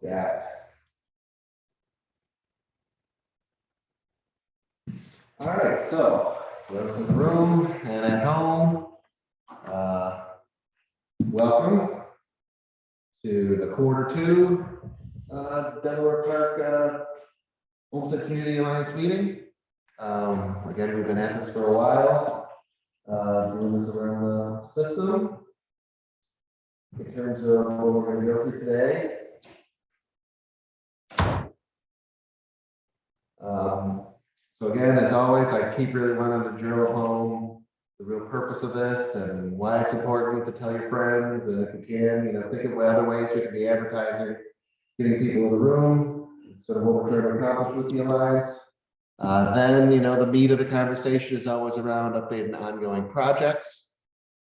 Yeah. All right, so those in the room and at home, welcome to the Q2 Delaware Park Olmsted Community Alliance meeting. Again, we've been at this for a while, doing this around the system. In terms of what we're going to go through today, so again, as always, I keep really wanting to drill home the real purpose of this and why it's important to tell your friends, and if you can, think of other ways we can be advertising, getting people in the room, sort of what we're trying to accomplish with the Alliance. Then, the meat of the conversation is always around updating ongoing projects.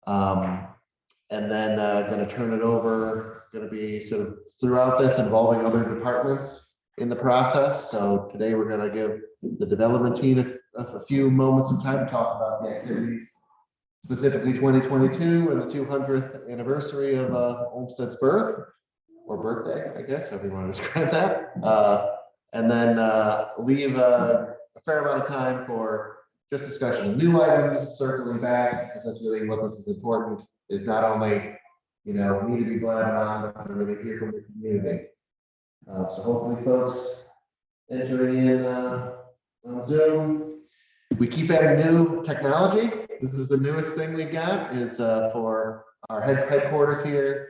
And then going to turn it over, going to be sort of throughout this involving other departments in the process. So today we're going to give the development team a few moments of time to talk about the activities, specifically 2022 and the 200th anniversary of Olmsted's birth, or birthday, I guess, however you want to describe that. And then leave a fair amount of time for just discussion of new items, circling back, because that's really what this is important, is not only, me to be blabbing on, but to really hear from the community. So hopefully folks entering in on Zoom. We keep adding new technology. This is the newest thing we've got, is for our headquarters here,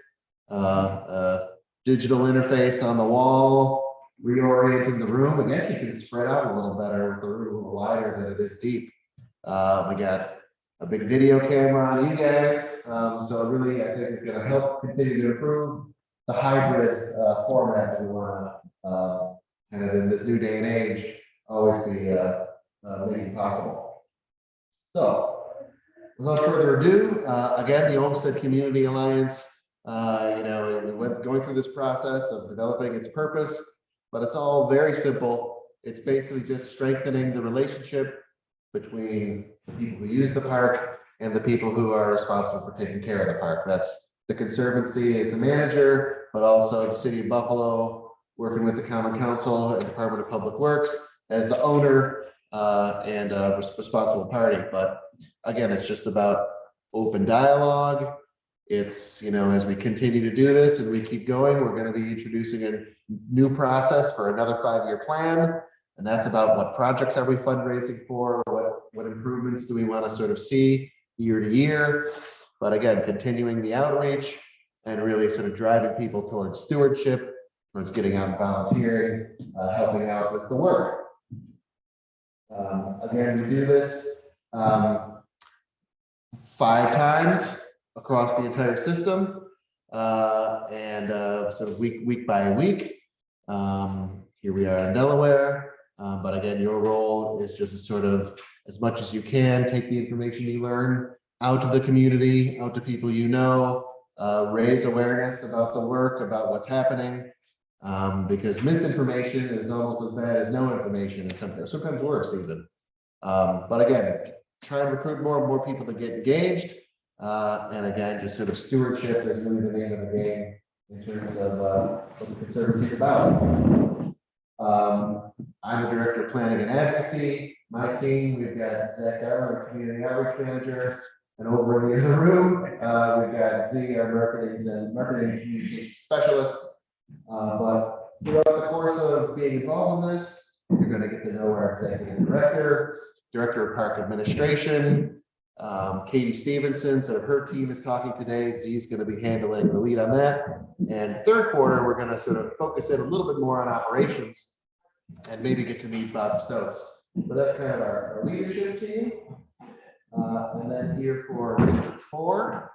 digital interface on the wall, reorienting the room. Again, you can spread out a little better with the room a little wider than it is deep. We got a big video camera on you guys, so really I think it's going to help continue to improve the hybrid format that we want to kind of in this new day and age always be making possible. So without further ado, again, the Olmsted Community Alliance, we went going through this process of developing its purpose, but it's all very simple. It's basically just strengthening the relationship between the people who use the park and the people who are responsible for taking care of the park. That's the Conservancy as the manager, but also the City of Buffalo, working with the Common Council and Department of Public Works as the owner and responsible party. But again, it's just about open dialogue. It's, as we continue to do this and we keep going, we're going to be introducing a new process for another 5-year plan. And that's about what projects are we fundraising for, what improvements do we want to sort of see year to year. But again, continuing the outreach and really sort of driving people towards stewardship, towards getting out and volunteering, helping out with the work. Again, we do this 5 times across the entire system, and sort of week by week. Here we are in Delaware. But again, your role is just to sort of, as much as you can, take the information you learn out to the community, out to people raise awareness about the work, about what's happening, because misinformation is almost as bad as no information, and sometimes worse even. But again, try and recruit more and more people to get engaged, and again, just sort of stewardship is really the name of the game in terms of what the Conservancy is about. I'm the Director of Planning and Advocacy. My team, we've got Zach Garland, Community Outreach Manager, and over in the other room, we've got Z, our Marketing and Communications Specialist. But throughout the course of being involved in this, you're going to get to know our Executive Director, Director of Park Administration, Katie Stevenson. So her team is talking today. Z is going to be handling the lead on that. And third quarter, we're going to sort of focus in a little bit more on operations and maybe get to meet Bob Stokes. But that's kind of our leadership team. And then here for District 4,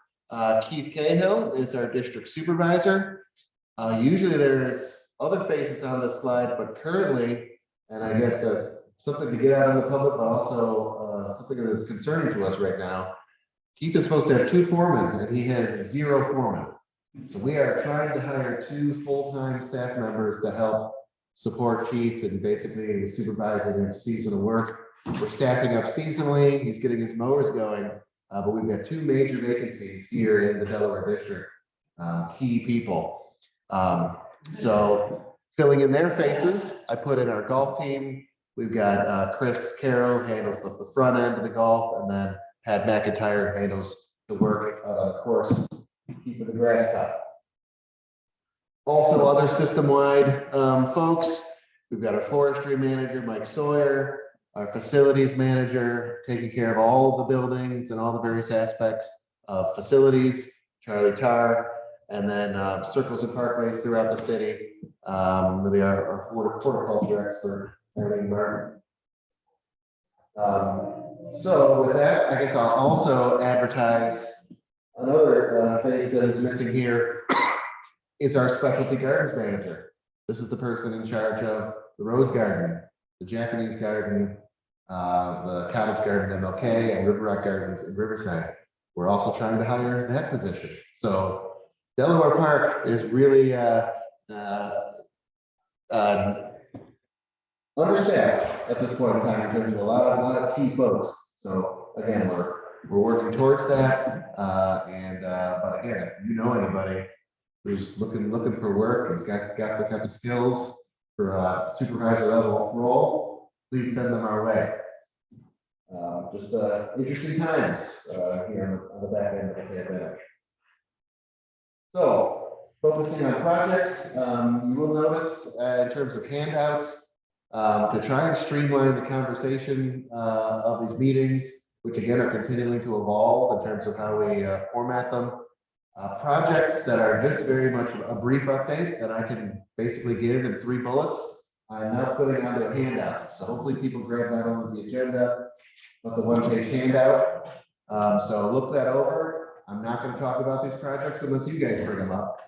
Keith Cahill is our district supervisor. Usually there's other faces on this slide, but currently, and I guess something to get out in the public, but also something that is concerning to us right now. Keith is supposed to have 2 foremen, and he has 0 foremen. So we are trying to hire 2 full-time staff members to help support Keith and basically supervising his seasonal work. We're staffing up seasonally. He's getting his mowers going, but we've got 2 major vacancies here in the Delaware district. Key people. So filling in their faces, I put in our golf team. We've got Chris Carroll handles the front end of the golf, and then Pat McIntyre handles the work out on the course, keeping the grass cut. Also, other system-wide folks, we've got our forestry manager, Mike Sawyer, our facilities manager, taking care of all the buildings and all the various aspects of facilities, Charlie Tarr, and then circles and parkways throughout the city. Really our horticulture expert, Eileen Martin. So with that, I guess I'll also advertise another face that is missing here is our specialty gardens manager. This is the person in charge of the rose garden, the Japanese garden, the cottage garden in MLK, and River Rock Gardens in Riverside. We're also trying to hire that position. So Delaware Park is really understaffed at this point in time in terms of a lot of key folks. So again, we're working towards that. But again, if you know anybody who's looking for work and has got the kind of skills for a supervisor level role, please send them our way. Just interesting times here on the back end of the pandemic. So focusing on projects, you will notice in terms of handouts, to try and streamline the conversation of these meetings, which again are continuing to evolve in terms of how we format them. Projects that are just very much a brief update that I can basically give in 3 bullets, I'm now putting onto a handout. So hopefully people grab not only the agenda, but the one-page handout. So look that over. I'm not going to talk about these projects unless you guys bring them up.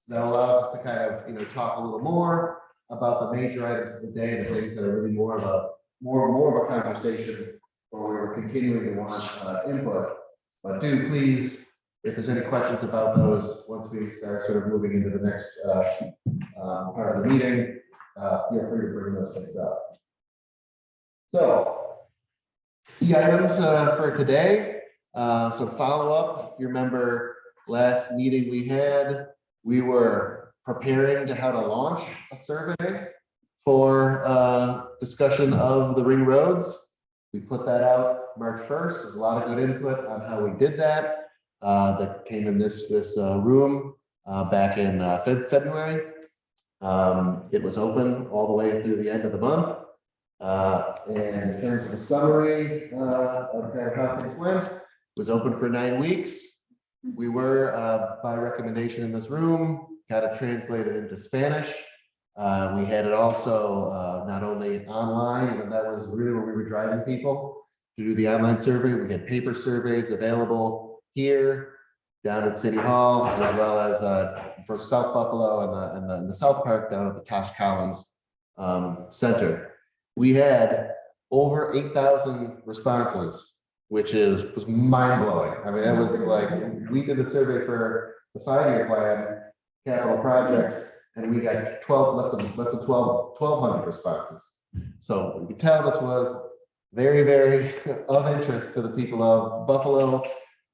So that allows us to kind of, talk a little more about the major items of the day, the things that are really more of a conversation, or we're continuing to want input. But do please, if there's any questions about those, once we start sort of moving into the next part of the meeting, feel free to bring those things up. So, key items for today. So follow up. If you remember last meeting we had, we were preparing to how to launch a survey for discussion of the ring roads. We put that out March 1st. There's a lot of good input on how we did that. That came in this room back in February. It was open all the way through the end of the month. And in terms of a summary of kind of how things went, it was open for 9 weeks. We were, by recommendation in this room, got it translated into Spanish. We had it also not only online, and that was really where we were driving people to do the online survey. We had paper surveys available here, down at City Hall, as well as for South Buffalo and the South Park down at the Tosh Collins Center. We had over 8,000 responses, which was mind-blowing. I mean, it was like, we did the survey for the 5-year plan, capital projects, and we got less than 1,200 responses. So you can tell this was very, very of interest to the people of Buffalo.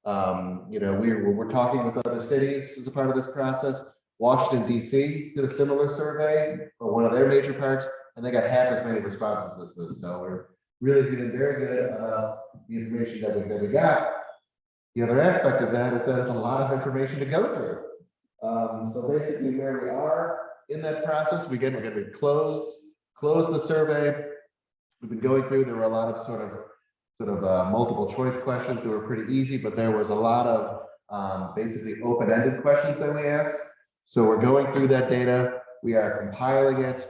We're talking with other cities as a part of this process. Washington, D.C. did a similar survey for one of their major parks, and they got half as many responses as this. So we're really feeling very good about the information that we got. The other aspect of that is that it's a lot of information to go through. So basically where we are in that process, we're going to close the survey. We've been going through, there were a lot of sort of multiple choice questions that were pretty easy, but there was a lot of basically open-ended questions that we asked. So we're going through that data. We are compiling it.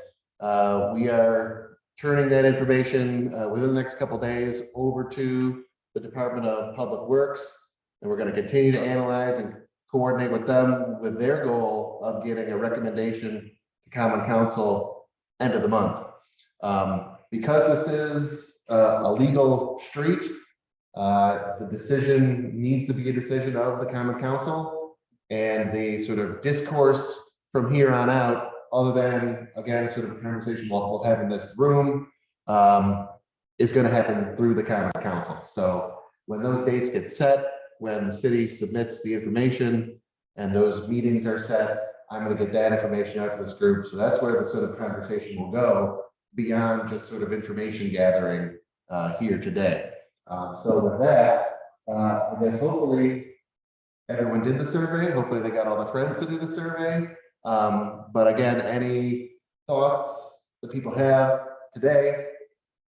We are turning that information within the next couple of days over to the Department of Public Works, and we're going to continue to analyze and coordinate with them with their goal of getting a recommendation to Common Council end of the month. Because this is a legal street, the decision needs to be a decision of the Common Council, and the sort of discourse from here on out, other than, again, sort of a conversation we'll have in this room, is going to happen through the Common Council. So when those dates get set, when the city submits the information and those meetings are set, I'm going to get that information out to this group. So that's where the sort of conversation will go beyond just sort of information gathering here today. So with that, I guess hopefully everyone did the survey. Hopefully they got all the friends to do the survey. But again, any thoughts that people have today,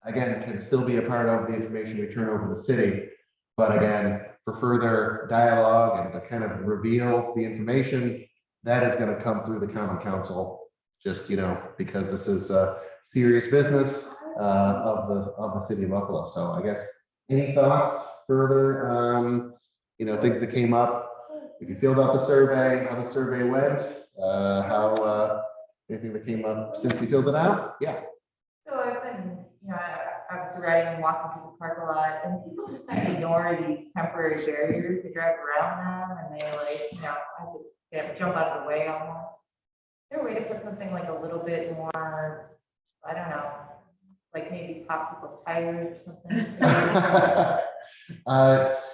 again, can still be a part of the information we turn over to the city. But again, for further dialogue and to kind of reveal the information, that is going to come through the Common Council, just, because this is a serious business of the city of Buffalo. So I guess any thoughts further, things that came up, if you filled out the survey, how the survey went, anything that came up since you filled it out? Yeah. So I've been, I was riding and walking through the parking lot, and people just kind of ignore these temporary barriers. They drive around them, and they they have to jump out of the way almost. Is there a way to put something like a little bit more, I don't know, like maybe pop people's tires or something?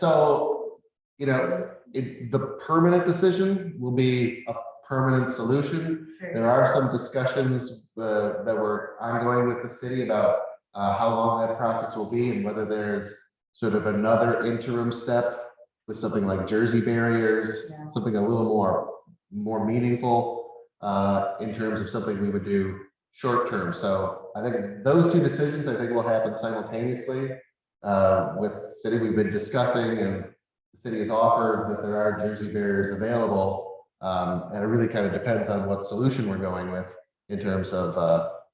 So, the permanent decision will be a permanent solution. Sure. There are some discussions that were ongoing with the city about how long that process will be and whether there's sort of another interim step with something like Jersey barriers, something a little more meaningful in terms of something we would do short term. So I think those two decisions, will happen simultaneously with the city. We've been discussing, and the city has offered that there are Jersey barriers available. And it really kind of depends on what solution we're going with in terms of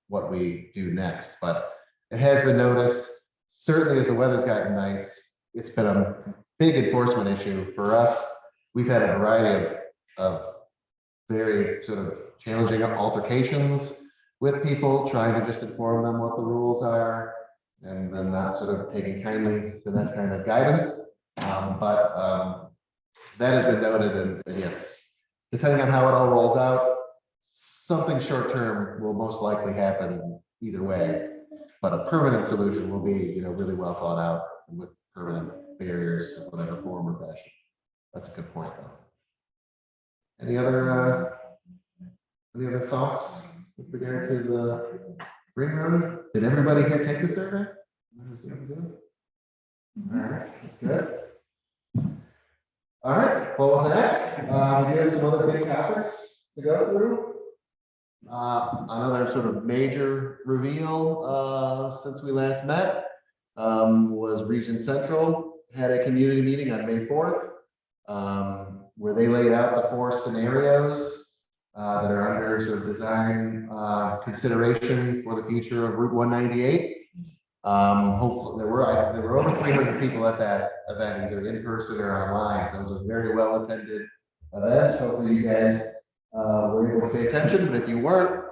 what we do next. But it has been noticed, certainly as the weather's gotten nice, it's been a big enforcement issue for us. We've had a variety of very sort of challenging altercations with people, trying to just inform them what the rules are, and then not sort of taking kindly to that kind of guidance. But that has been noted, and yes, depending on how it all rolls out, something short term will most likely happen either way. But a permanent solution will be, really well thought out with permanent barriers of whatever form or fashion. That's a good point, though. Any other thoughts with regard to the ring road? Did everybody here take the survey? All right, that's good. All right, well, with that, we have some other big topics to go through. Another sort of major reveal since we last met was Region Central had a community meeting on May 4th where they laid out the 4 scenarios that are under sort of design consideration for the future of Route 198. Hopefully there were over 300 people at that event, either in person or online. So it was a very well attended event. Hopefully you guys were able to pay attention, but if you weren't,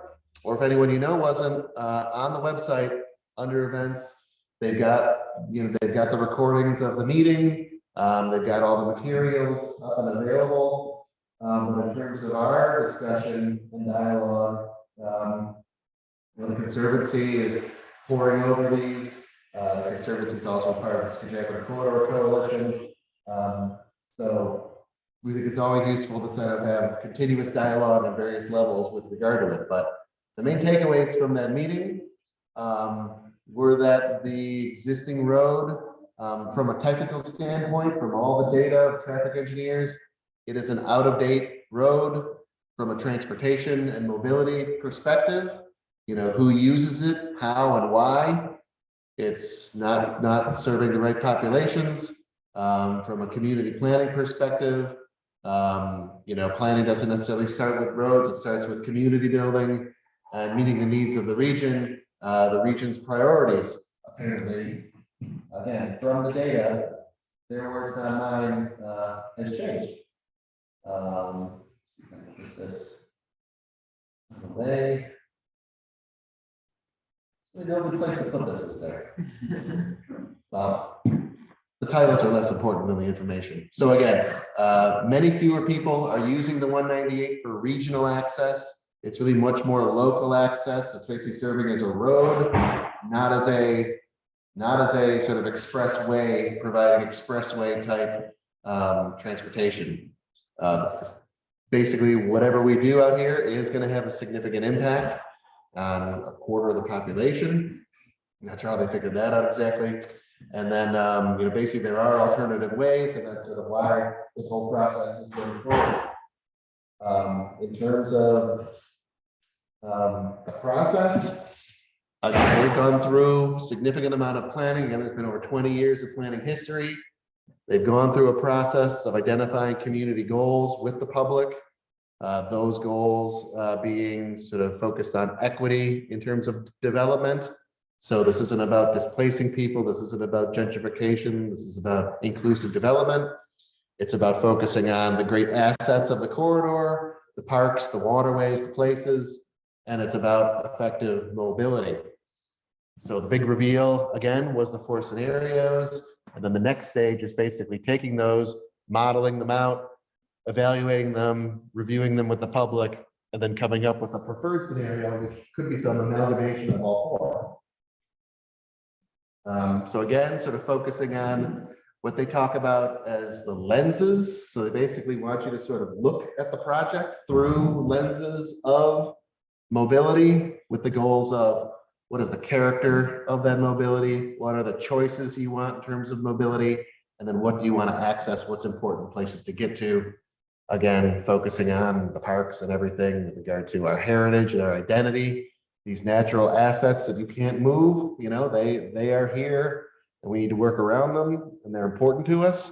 or if anyone wasn't, on the website under events, they've got the recordings of the meeting. They've got all the materials up and available. But in terms of our discussion and dialogue, the Conservancy is poring over these. The Conservancy is also part of the Skagit Corridor Coalition. So we think it's always useful to have continuous dialogue on various levels with regard to it. But the main takeaways from that meeting were that the existing road, from a technical standpoint, from all the data of traffic engineers, it is an out-of-date road. From a transportation and mobility perspective, who uses it, how and why. It's not serving the right populations. From a community planning perspective, planning doesn't necessarily start with roads. It starts with community building and meeting the needs of the region. The region's priorities, apparently, again, from the data, their words, not mine, has changed. See if I can put this away. No good place to put this, is there? The titles are less important than the information. So again, many fewer people are using the 198 for regional access. It's really much more local access. It's basically serving as a road, not as a sort of expressway, providing expressway type transportation. The basically whatever we do out here is going to have a significant impact on a quarter of the population. I'm not sure how they figured that out exactly. And then, you know, basically there are alternative ways, and that's sort of why this whole process is going forward. In terms of the process, they've gone through a significant amount of planning. Again, there's been over 20 years of planning history. They've gone through a process of identifying community goals with the public. Those goals being sort of focused on equity in terms of development. So this isn't about displacing people. This isn't about gentrification. This is about inclusive development. It's about focusing on the great assets of the corridor, the parks, the waterways, the places, and it's about effective mobility. So the big reveal, again, was the 4 scenarios. And then the next stage is basically taking those, modeling them out, evaluating them, reviewing them with the public, and then coming up with a preferred scenario, which could be some amalgamation of all 4. So again, sort of focusing on what they talk about as the lenses. So they basically want you to sort of look at the project through lenses of mobility with the goals of what is the character of that mobility? What are the choices you want in terms of mobility? And then what do you want to access? What's important places to get to? Again, focusing on the parks and everything with regard to our heritage and our identity. These natural assets that you can't move, you know, they are here and we need to work around them and they're important to us.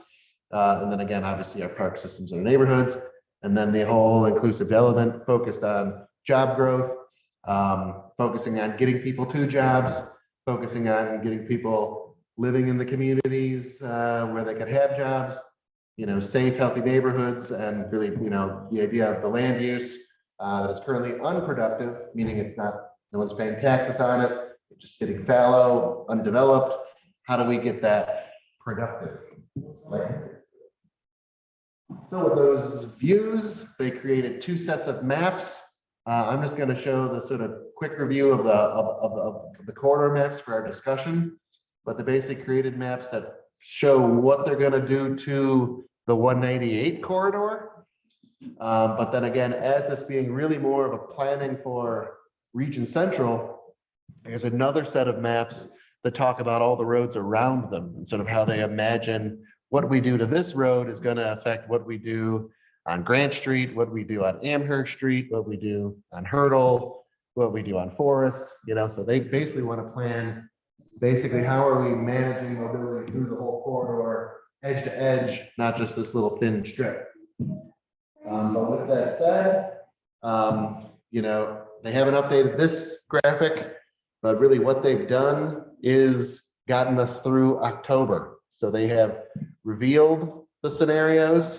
And then again, obviously our park systems and our neighborhoods, and then the whole inclusive development focused on job growth, focusing on getting people to jobs, focusing on getting people living in the communities where they could have jobs, you know, safe, healthy neighborhoods, and really, you know, the idea of the land use that is currently unproductive, meaning it's not, no one's paying taxes on it, it's just sitting fallow, undeveloped. How do we get that productive? So with those views, they created 2 sets of maps. I'm just going to show the sort of quick review of the corridor maps for our discussion, but the basic created maps that show what they're going to do to the 198 corridor. But then again, as this being really more of a planning for Region Central, there's another set of maps that talk about all the roads around them and sort of how they imagine what we do to this road is going to affect what we do on Grant Street, what we do on Amherst Street, what we do on Hurdle, what we do on Forest, you know, so they basically want to plan basically how are we managing mobility through the whole corridor, edge to edge, not just this little thin strip. But with that said, you know, they haven't updated this graphic, but really what they've done is gotten us through October. So they have revealed the scenarios,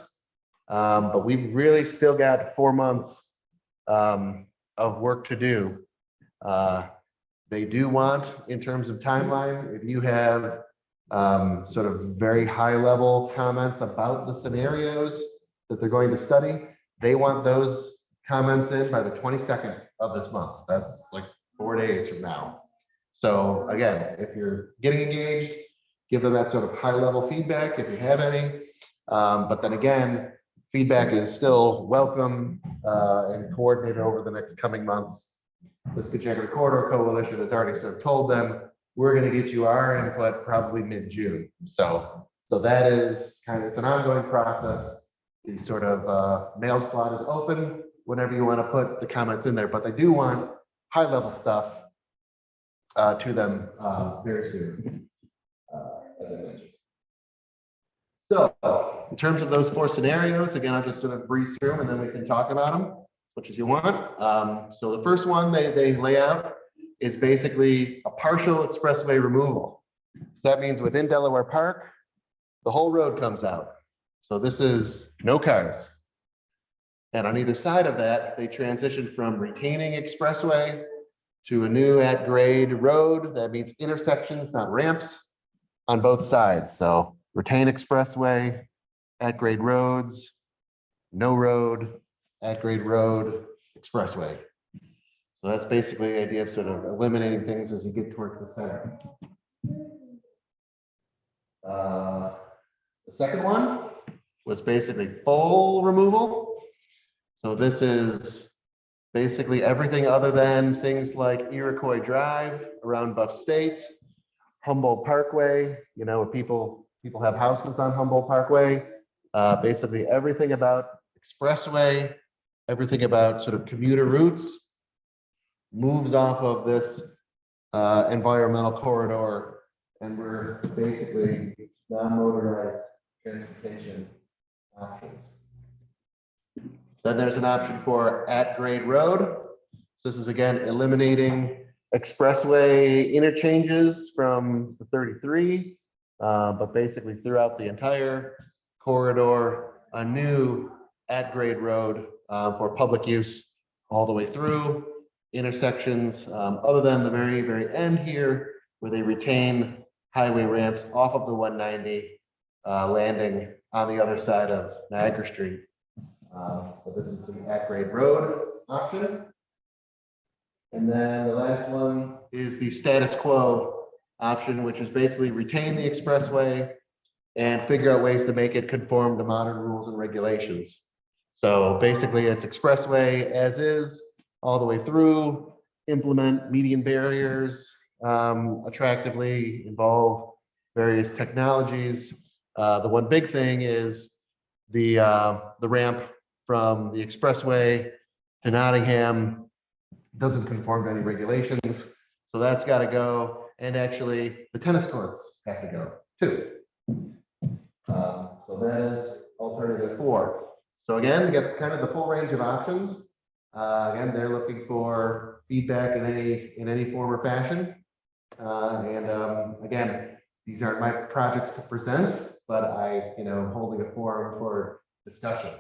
but we've really still got 4 months of work to do. They do want, in terms of timeline, if you have sort of very high level comments about the scenarios that they're going to study, they want those comments in by the 22nd of this month. That's like 4 days from now. So again, if you're getting engaged, give them that sort of high level feedback if you have any. But then again, feedback is still welcome and coordinated over the next coming months. The Skid Corridor Coalition has already sort of told them, we're going to get you our input probably mid-June. So that is kind of, it's an ongoing process. The sort of mail slot is open whenever you want to put the comments in there, but they do want high level stuff to them very soon, as I mentioned. So in terms of those 4 scenarios, again, I'll just sort of breeze through them and then we can talk about them as much as you want. So the first one they lay out is basically a partial expressway removal. So that means within Delaware Park, the whole road comes out. So this is no cars. And on either side of that, they transition from retaining expressway to a new at-grade road. That means intersections, not ramps, on both sides. So retain expressway, at-grade roads, no road, at-grade road, expressway. So that's basically the idea of sort of eliminating things as you get towards the center. The second one was basically full removal. So this is basically everything other than things like Iroquois Drive around Buff State, Humboldt Parkway, you know, people have houses on Humboldt Parkway. Basically everything about expressway, everything about sort of commuter routes moves off of this environmental corridor, and we're basically non-motorized transportation options. Then there's an option for at-grade road. So this is again eliminating expressway interchanges from the 33, but basically throughout the entire corridor, a new at-grade road for public use all the way through intersections, other than the very, very end here, where they retain highway ramps off of the 190, landing on the other side of Niagara Street. But this is the at-grade road option. And then the last one is the status quo option, which is basically retain the expressway and figure out ways to make it conform to modern rules and regulations. So basically it's expressway as is, all the way through, implement median barriers, attractively involve various technologies. The one big thing is the ramp from the expressway to Nottingham doesn't conform to any regulations, so that's got to go. And actually, the tennis courts have to go too. So that is alternative 4. So again, we get kind of the full range of options. Again, they're looking for feedback in any form or fashion. Again, these aren't my projects to present, but I'm holding a forum for discussion.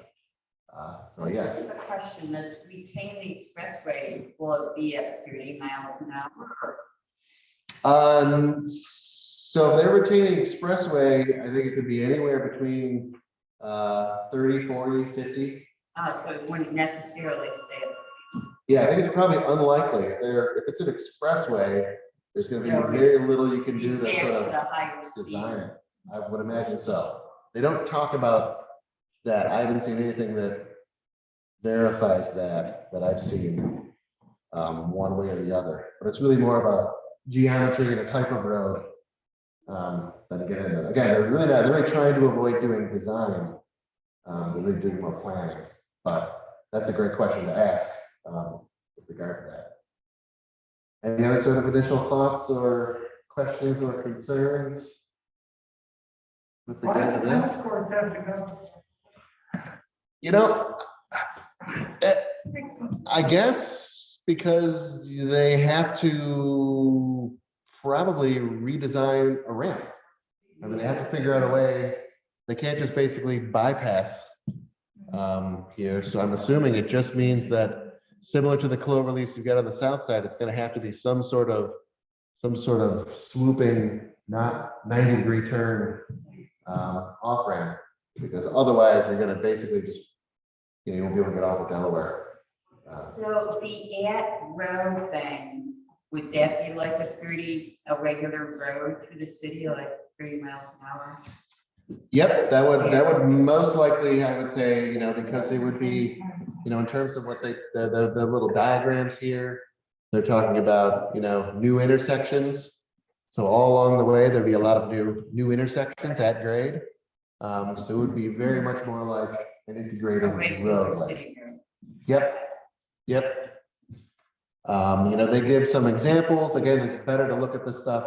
So yes. This is a question: Does retain the expressway, will it be at 30 miles an hour? So if they're retaining expressway, I think it could be anywhere between 30, 40, 50. So it wouldn't necessarily stay. Yeah, I think it's probably unlikely. If it's an expressway, there's going to be very little you can do to sort of the higher speed. design it. I would imagine so. They don't talk about that. I haven't seen anything that verifies that I've seen one way or the other. But it's really more of a geometry and a type of road than get into. Again, they're really trying to avoid doing design. They're really doing more planning. But that's a great question to ask with regard to that. Any other sort of initial thoughts or questions or concerns with regard to this? I guess because they have to probably redesign a ramp. I mean, they have to figure out a way. They can't just basically bypass here. So I'm assuming it just means that similar to the cloverleafs you've got on the south side, it's going to have to be some sort of swooping, not 90-degree turn off ramp, because otherwise you're going to basically just you won't be able to get off of Delaware. So the at-road thing, would that be like a regular road through the city, like 30 miles an hour? Yep, that would most likely, I would say, because it would be, in terms of what the little diagrams here, they're talking about, new intersections. So all along the way, there'd be a lot of new intersections at grade. So it would be very much more like an integrated road. Yep. They give some examples. Again, it's better to look at this stuff,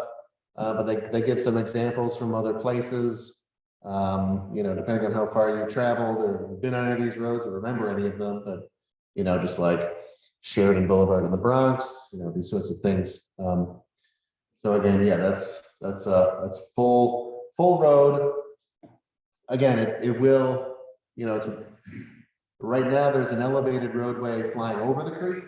but they give some examples from other places. Depending on how far you traveled or been on any of these roads or remember any of them, but just like Sheridan Boulevard in the Bronx, these sorts of things. So again, yeah, that's full road. Again, it will, right now there's an elevated roadway flying over the creek.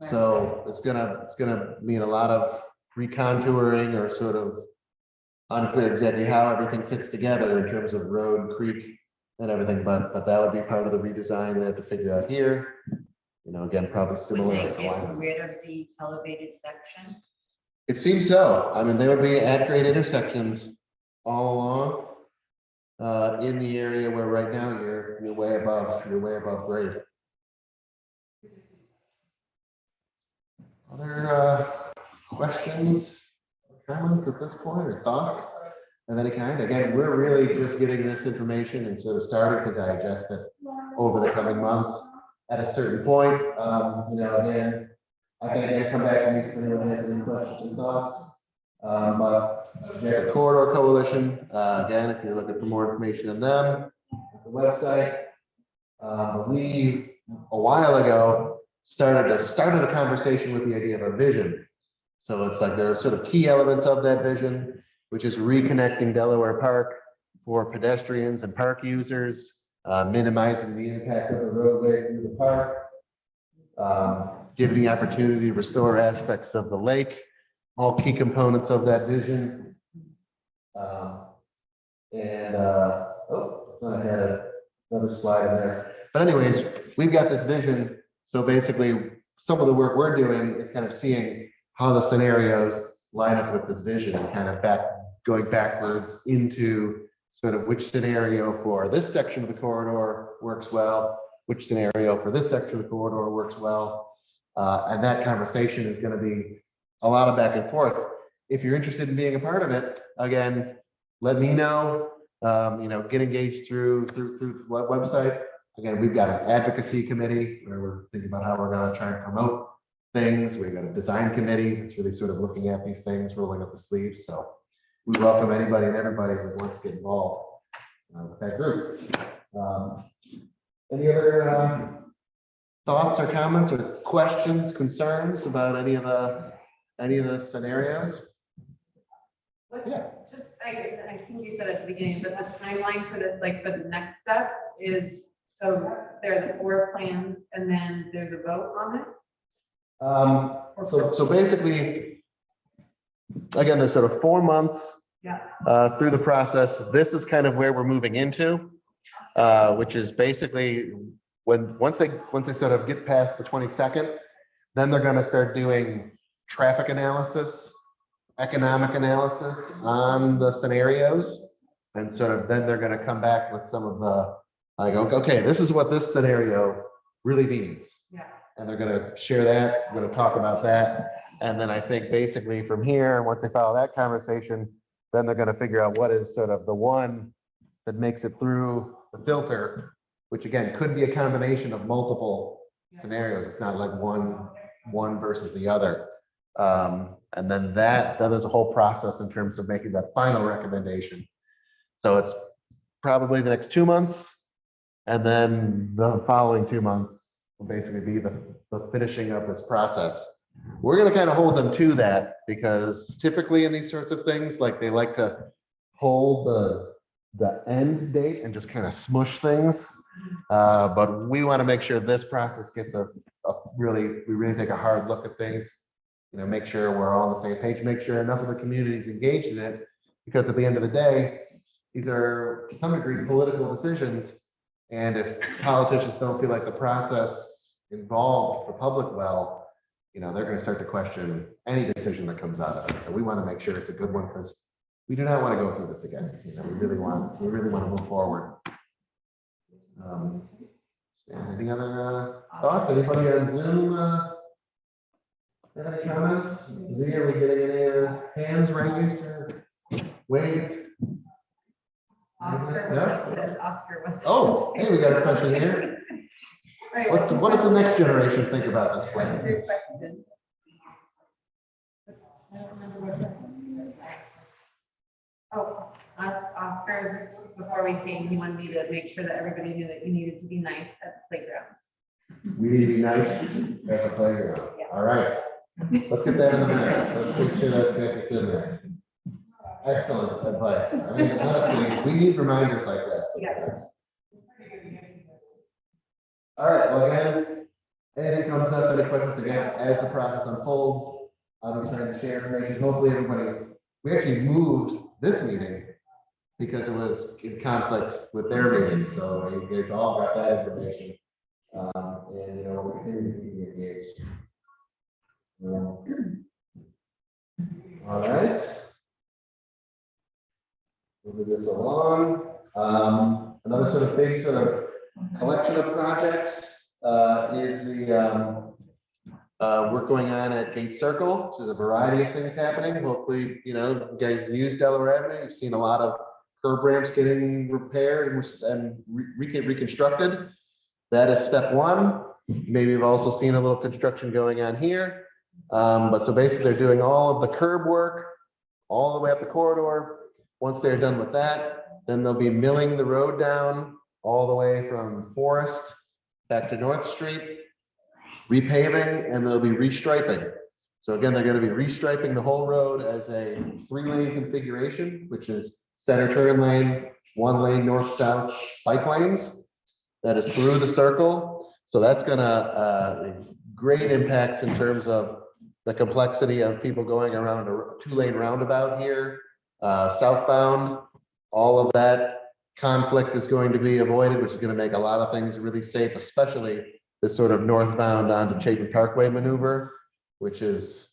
So it's gonna mean a lot of recontouring or sort of unclear exactly how everything fits together in terms of road, creek, and everything, but that would be part of the redesign they have to figure out here. Again, probably similar. Would they get rid of the elevated section? It seems so. I mean, there would be at-grade intersections all along in the area where right now you're way above grade. Other questions, comments at this point, or thoughts of any kind? Again, we're really just getting this information and sort of starting to digest it over the coming months. At a certain point, again, I can again come back to me if anyone has any questions or thoughts. But the Corridor Coalition, again, if you're looking for more information on them, the website. We a while ago started a conversation with the idea of a vision. So it's like there are sort of key elements of that vision, which is reconnecting Delaware Park for pedestrians and park users, minimizing the impact of the roadway through the park, giving the opportunity to restore aspects of the lake, all key components of that vision. I had another slide in there. But anyways, we've got this vision. So basically, some of the work we're doing is kind of seeing how the scenarios line up with this vision and kind of going backwards into sort of which scenario for this section of the corridor works well, which scenario for this section of the corridor works well. And that conversation is going to be a lot of back and forth. If you're interested in being a part of it, again, let me know. Get engaged through the website. Again, we've got an advocacy committee where we're thinking about how we're going to try and promote things. We've got a design committee that's really sort of looking at these things, rolling up the sleeves. So we welcome anybody and everybody who wants to get involved with that group. Any other thoughts or comments or questions, concerns about any of the scenarios? Yeah. Just, I think you said at the beginning, but the timeline for this, like for the next steps is, so there are the 4 plans and then there's a vote on it? So basically, again, there's sort of 4 months through the process. This is kind of where we're moving into, which is basically once they sort of get past the 22nd, then they're going to start doing traffic analysis, economic analysis on the scenarios, and sort of then they're going to come back with some of the like, okay, this is what this scenario really means. Yeah. And they're going to share that. We're going to talk about that. And then I think basically from here, once they follow that conversation, then they're going to figure out what is sort of the one that makes it through the filter, which again, could be a combination of multiple scenarios. It's not like one versus the other. And then there's a whole process in terms of making that final recommendation. So it's probably the next 2 months. And then the following 2 months will basically be the finishing of this process. We're going to kind of hold them to that because typically in these sorts of things, like they like to hold the end date and just kind of smush things. But we want to make sure this process gets we really take a hard look at things, make sure we're all on the same page, make sure enough of the community is engaged in it, because at the end of the day, these are to some degree political decisions. And if politicians don't feel like the process involved the public well, they're going to start to question any decision that comes out of it. So we want to make sure it's a good one because we do not want to go through this again. We really want to move forward. Any other thoughts? Anybody on Zoom have any comments? Z, are we getting any hands raised or waved? Oh, hey, we got a question here. What does the next generation think about this plan? That's a great question. Oh, that's Oscar. Just before we came, he wanted me to make sure that everybody knew that you needed to be nice at the playgrounds. We need to be nice at the playground. Yeah. All right. Let's get that in the minutes. Let's make sure that's gets in there. Excellent advice. I mean, honestly, we need reminders like that. Yeah. All right. Well, again, anything comes up, any questions again, as the process unfolds, I'll be trying to share information. Hopefully we actually moved this meeting because it was in conflict with their meeting. So you guys all got that information. And we're continuing to be engaged. All right. Moving this along. Another sort of big sort of collection of projects is the Work going on at Gate Circle. So there's a variety of things happening. Hopefully, you guys use Delaware Avenue. You've seen a lot of curb ramps getting repaired and reconstructed. That is step one. Maybe you've also seen a little construction going on here. But so basically they're doing all of the curb work all the way up the corridor. Once they're done with that, then they'll be milling the road down all the way from Forest back to North Street, repaving, and they'll be restriping. So again, they're going to be restriping the whole road as a 3-lane configuration, which is center turn lane, 1 lane north-south bike lanes. That is through the circle. So that's gonna great impacts in terms of the complexity of people going around a 2-lane roundabout here, southbound. All of that conflict is going to be avoided, which is going to make a lot of things really safe, especially this sort of northbound onto Chapin Parkway maneuver, which is,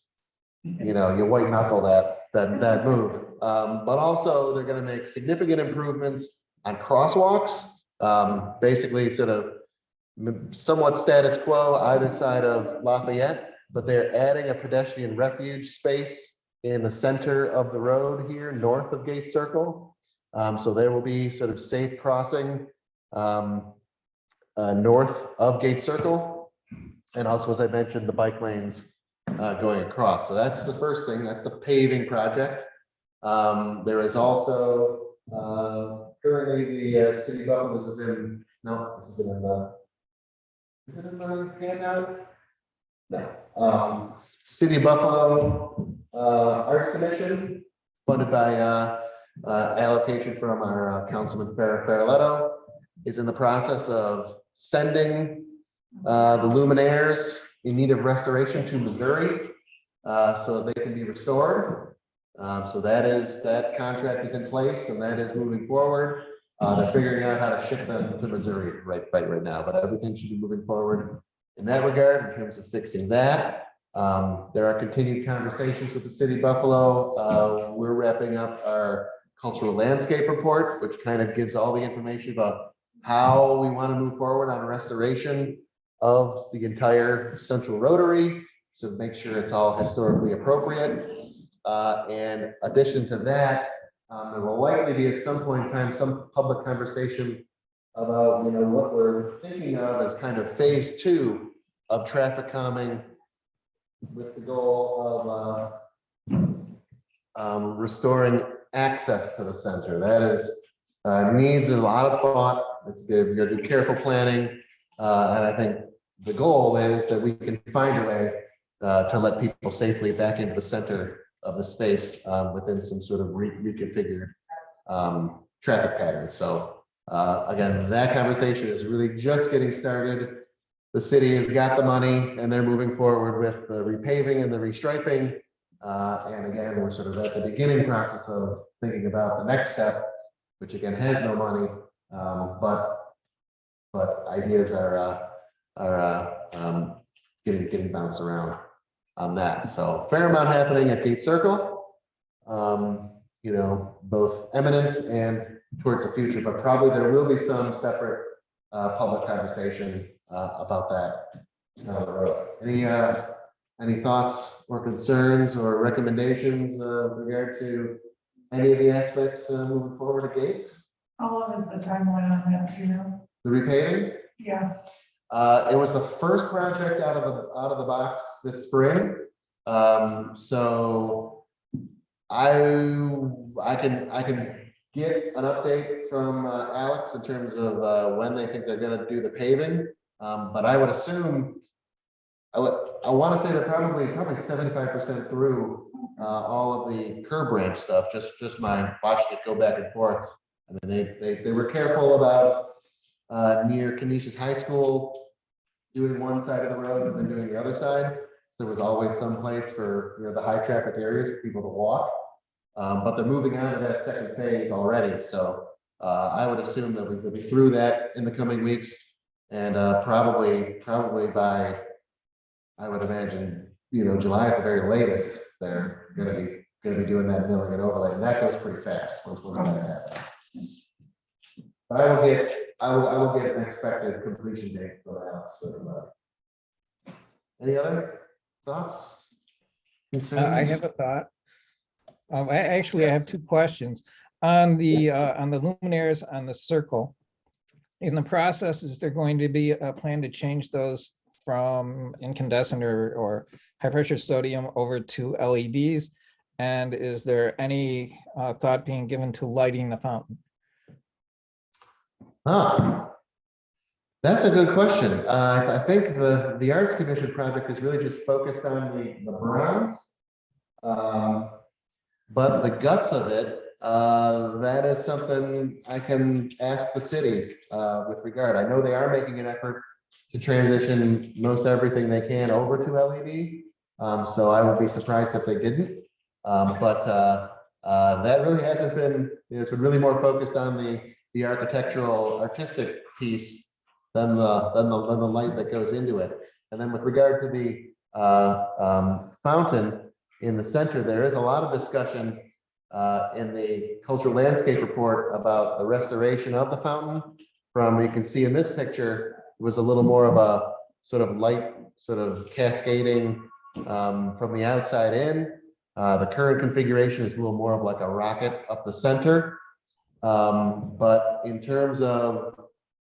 you white knuckle that move. But also they're going to make significant improvements on crosswalks. Basically sort of somewhat status quo either side of Lafayette, but they're adding a pedestrian refuge space in the center of the road here north of Gate Circle. So there will be sort of safe crossing north of Gate Circle. And also, as I mentioned, the bike lanes going across. So that's the first thing. That's the paving project. There is also currently the city buffer. This is in the handout? No. City of Buffalo Arts Commission, funded by allocation from our Councilman Farrelletto, is in the process of sending the luminaires in need of restoration to Missouri so they can be restored. So that contract is in place and that is moving forward. They're figuring out how to ship them to Missouri right now, but everything should be moving forward in that regard in terms of fixing that. There are continued conversations with the city of Buffalo. We're wrapping up our cultural landscape report, which kind of gives all the information about how we want to move forward on restoration of the entire central rotary, so make sure it's all historically appropriate. And addition to that, there will likely be at some point in time some public conversation about what we're thinking of as kind of phase 2 of traffic calming, with the goal of restoring access to the center. That is needs a lot of thought. It's good. We got to do careful planning, and I think the goal is that we can find a way to let people safely back into the center of the space within some sort of reconfigured traffic patterns. So again, that conversation is really just getting started. The city has got the money and they're moving forward with the repaving and the restriping. And again, we're sort of at the beginning process of thinking about the next step, which again has no money, but ideas are getting bounced around on that. So fair amount happening at Gate Circle, both imminent and towards the future, but probably there will be some separate public conversation about that down the road. Any thoughts or concerns or recommendations with regard to any of the aspects moving forward at Gates? How long is the timeline on that, The repaving? Yeah. It was the first project out of the box this spring. So I can get an update from Alex in terms of when they think they're going to do the paving. But I would assume I want to say they're probably 75% through all of the curb ramp stuff. Just my watching it go back and forth. I mean, they were careful about near Canisius High School doing one side of the road and then doing the other side. So there was always some place for the high traffic areas for people to walk. But they're moving on to that second phase already. So I would assume that we'll be through that in the coming weeks, and probably by, I would imagine, July at the very latest, they're going to be doing that milling and overlay, and that goes pretty fast once that happens. But I will get an expected completion date for that. So, any other thoughts? I Concerns? have a thought. I have two questions. On the luminaires on the circle, in the process, is there going to be a plan to change those from incandescent or high pressure sodium over to LEDs? And is there any thought being given to lighting the fountain? That's a good question. I think the Arts Commission project is really just focused on the bronze. But the guts of it, that is something I can ask the city with regard. I know they are making an effort to transition most everything they can over to LED. So I would be surprised if they didn't. But that really hasn't been, it's been really more focused on the artistic piece than the light that goes into it. And then with regard to the fountain in the center, there is a lot of discussion in the cultural landscape report about the restoration of the fountain. From, you can see in this picture, it was a little more of a sort of light, sort of cascading from the outside in. The current configuration is a little more of like a rocket up the center. But in terms of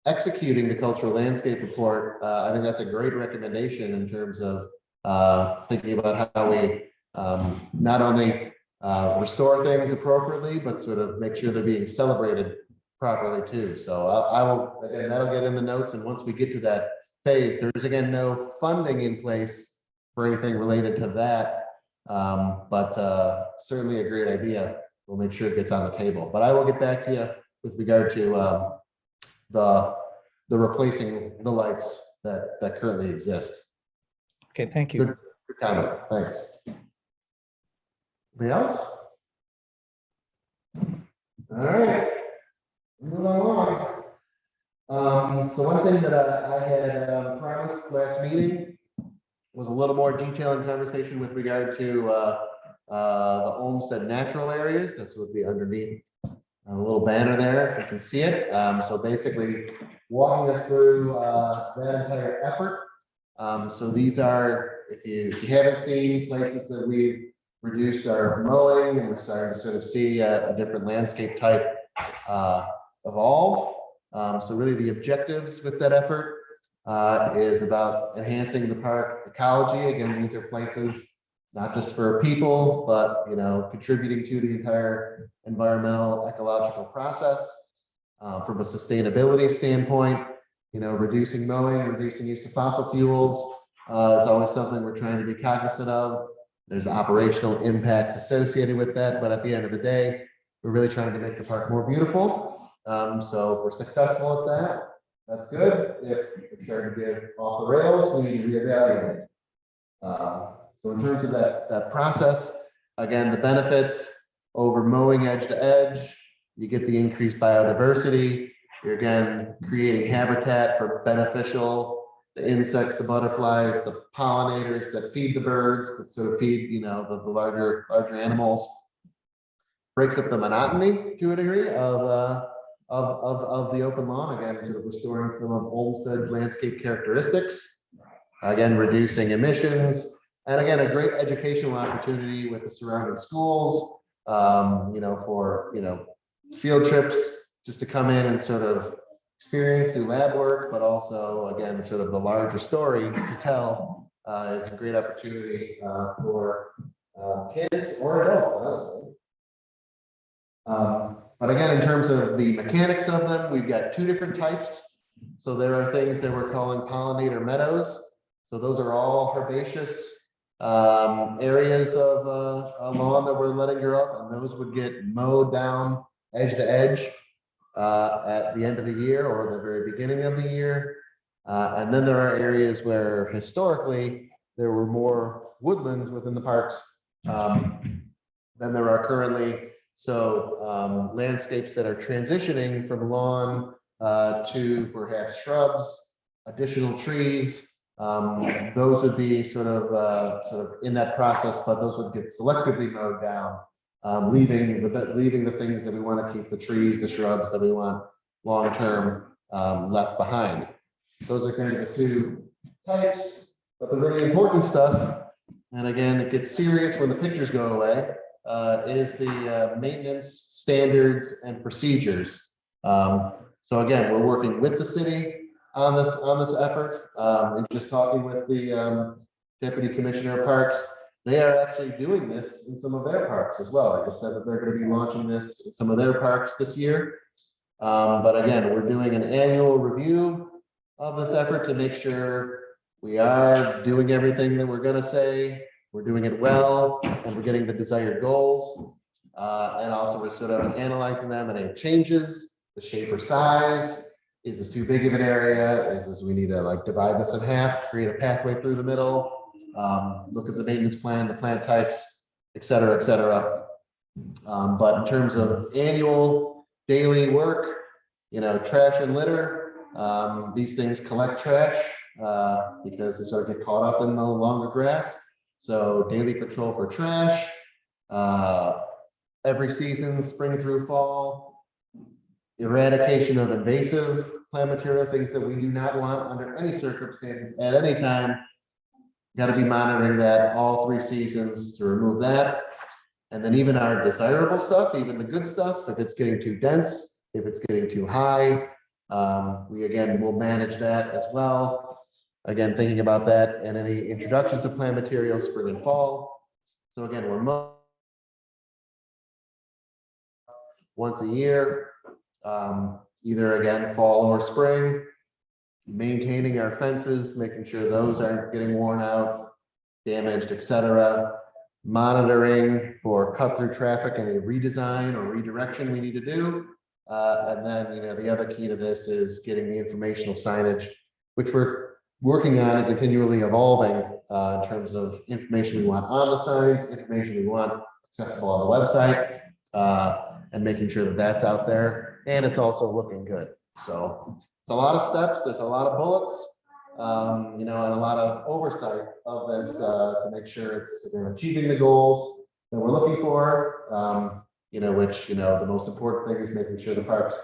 executing the cultural landscape report, I think that's a great recommendation in terms of thinking about how we not only restore things appropriately, but sort of make sure they're being celebrated properly too. So I will, again, that'll get in the notes. And once we get to that phase, there is again no funding in place for anything related to that. But certainly a great idea. We'll make sure it gets on the table. But I will get back to you with regard to the replacing the lights that currently exist. Okay, thank you. Good comment. Thanks. Anybody else? All right. Moving along. So one thing that I had promised last meeting was a little more detail and conversation with regard to the Olmsted natural areas. This would be underneath a little banner there, if you can see it. So basically walking us through that entire effort. So these are, if you haven't seen, places that we've reduced our mowing, and we're starting to sort of see a different landscape type evolve. So really the objectives with that effort is about enhancing the park ecology. Again, these are places not just for people, but contributing to the entire environmental ecological process. From a sustainability standpoint, reducing mowing, reducing use of fossil fuels is always something we're trying to be cognizant of. There's operational impacts associated with that, but at the end of the day, we're really trying to make the park more beautiful. So if we're successful at that, that's good. If we're starting to get off the rails, we need to reevaluate. So in terms of that process, again, the benefits over mowing edge to edge, you get the increased biodiversity. You're again creating habitat for the insects, the butterflies, the pollinators that feed the birds, that sort of feed, the larger animals. Breaks up the monotony to a degree of the open lawn, again, sort of restoring some of Olmsted's landscape characteristics, again, reducing emissions, and again, a great educational opportunity with the surrounding schools, for, field trips, just to come in and sort of experience, do lab work, but also, again, sort of the larger story to tell is a great opportunity for kids or adults, honestly. But again, in terms of the mechanics of them, we've got two different types. So there are things that we're calling pollinator meadows. So those are all herbaceous areas of lawn that we're letting grow up, and those would get mowed down edge to edge at the end of the year or the very beginning of the year. And then there are areas where historically there were more woodlands within the parks than there are currently. So landscapes that are transitioning from lawn to perhaps shrubs, additional trees, those would be sort of in that process, but those would get selectively mowed down, leaving the things that we want to keep, the trees, the shrubs that we want long-term left behind. So those are kind of the two types, but the really important stuff and again, it gets serious when the pictures go away, is the maintenance standards and procedures. So again, we're working with the city on this effort, and just talking with the Deputy Commissioner of Parks. They are actually doing this in some of their parks as well. I just said that they're going to be launching this in some of their parks this year. But again, we're doing an annual review of this effort to make sure we are doing everything that we're going to say, we're doing it well, and we're getting the desired goals. And also we're sort of analyzing them and any changes, the shape or size. Is this too big of an area? Is this, we need to like divide this in half, create a pathway through the middle, look at the maintenance plan, the plant types, et cetera, et cetera. But in terms of annual daily work, you know, trash and litter, these things collect trash because they sort of get caught up in the longer grass. So daily patrol for trash, every season, spring through fall, eradication of invasive plant material, things that we do not want under any circumstances at any time. Got to be monitoring that all 3 seasons to remove that. And then even our desirable stuff, even the good stuff, if it's getting too dense, if it's getting too high, we again will manage that as well. Again, thinking about that and any introductions of plant materials spring and fall. So again, we're once a year, either again fall or spring, maintaining our fences, making sure those aren't getting worn out, damaged, etc. Monitoring for cut through traffic, any redesign or redirection we need to do. And then, you know, the other key to this is getting the informational signage, which we're working on and continually evolving in terms of information we want on the signs, information we want accessible on the website, and making sure that that's out there. And it's also looking good. So it's a lot of steps. There's a lot of bullets, you know, and a lot of oversight of this to make sure it's achieving the goals that we're looking for. You know, which, you know, the most important thing is making sure the parks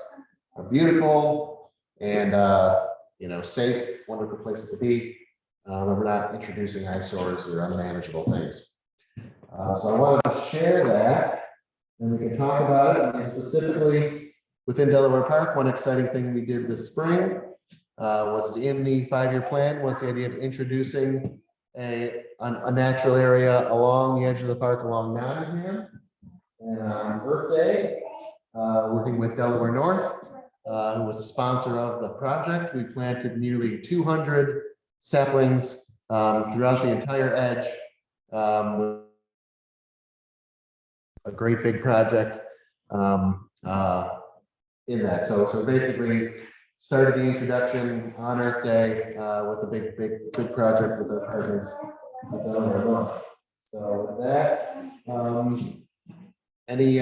are beautiful and, you know, safe, wonderful places to be. And we're not introducing eyesores or unmanageable things. So I wanted to share that, and we can talk about it. And specifically within Delaware Park, one exciting thing we did this spring was in the 5-year plan was the idea of introducing a natural area along the edge of the park along Nottingham. And on Earth Day, working with Delaware North, who was a sponsor of the project, we planted nearly 200 saplings throughout the entire edge. A great big project in that. So basically started the introduction on Earth Day with a big project with our partners at Delaware North. So with that, any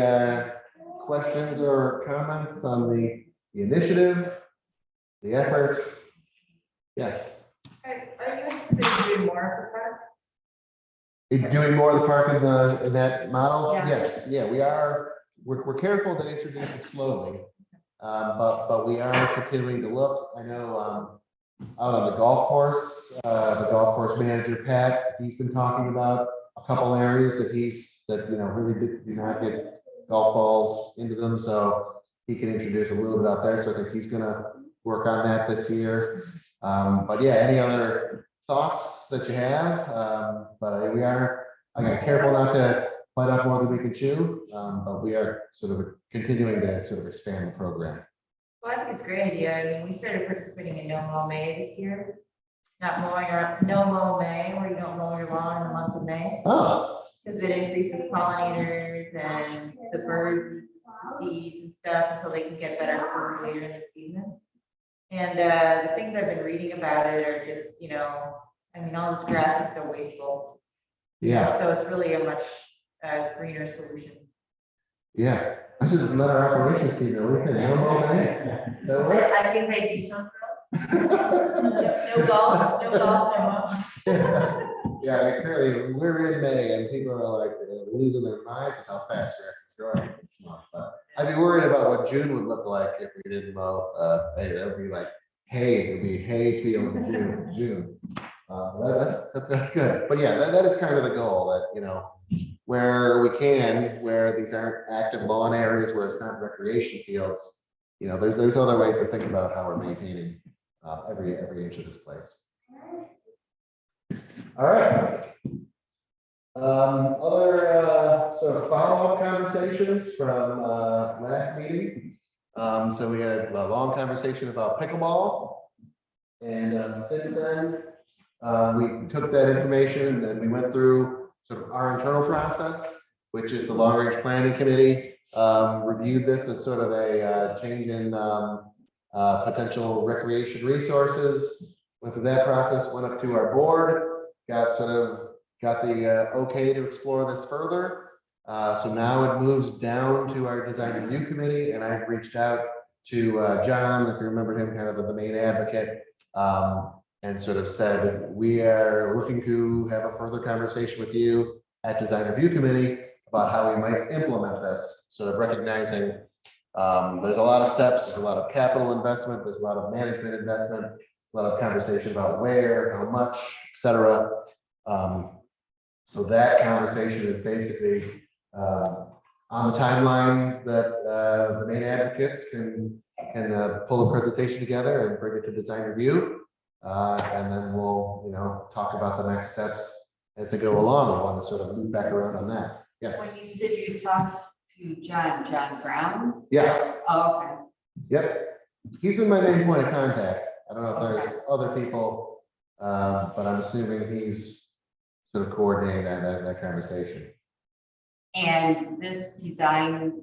questions or comments on the initiative, the effort? Yes. Are you interested in doing more of the park? Doing more of the park in that model? Yeah. Yes, yeah, we are. We're careful to introduce it slowly, but we are continuing to look. I know out on the golf course manager Pat, he's been talking about a couple areas that you know really do not get golf balls into them, so he can introduce a little bit out there. So I think he's going to work on that this year. But yeah, any other thoughts that you have? But we are, again, careful not to bite off more than we can chew, but we are sort of continuing to sort of expand the program. Well, I think it's a great idea. I mean, we started participating in No Mow May this year. Not mowing or No Mow May, where you don't mow your lawn in the month of May. Oh, Because it increases pollinators and the birds, the seeds and stuff until they can get better food later in the season. And the things I've been reading about it are just, you know, I mean, all this grass is so wasteful. yeah, So it's really a much greener solution. yeah. I should let our operations team know. What do you think? No more, man? That work? I think they'd be something. No golf, no mow. Yeah, clearly we're in May and people are like losing their minds at how fast grass is growing this month. But I'd be worried about what June would look like if we didn't mow. Hey, that would be like hay. It would be hay field in June. That's good. But yeah, that is kind of the goal that, where we can, where these aren't active lawn areas, where it's not recreation fields, there's other ways to think about how we're maintaining every inch of this place. All right. Other sort of follow-up conversations from last meeting. So we had a long conversation about pickleball. And since then, we took that information and we went through sort of our internal process, which is the long-range planning committee, reviewed this as sort of a change in potential recreation resources. Went through that process, went up to our board, got the okay to explore this further. So now it moves down to our design review committee, and I've reached out to John, if you remember him, kind of the main advocate, and sort of said, we are looking to have a further conversation with you at design review committee about how we might implement this, sort of recognizing there's a lot of steps, there's a lot of capital investment, there's a lot of management investment, a lot of conversation about where, how much, etc. So that conversation is basically on the timeline that the main advocates can pull a presentation together and bring it to design review. And then we'll, talk about the next steps as they go along. I want to sort of loop back around on that. Yes. When you said you talked to John Brown? Yeah. Oh, okay. Yep. He's been my main point of contact. I don't know if there's other people, but I'm assuming he's sort of coordinating that conversation. And this design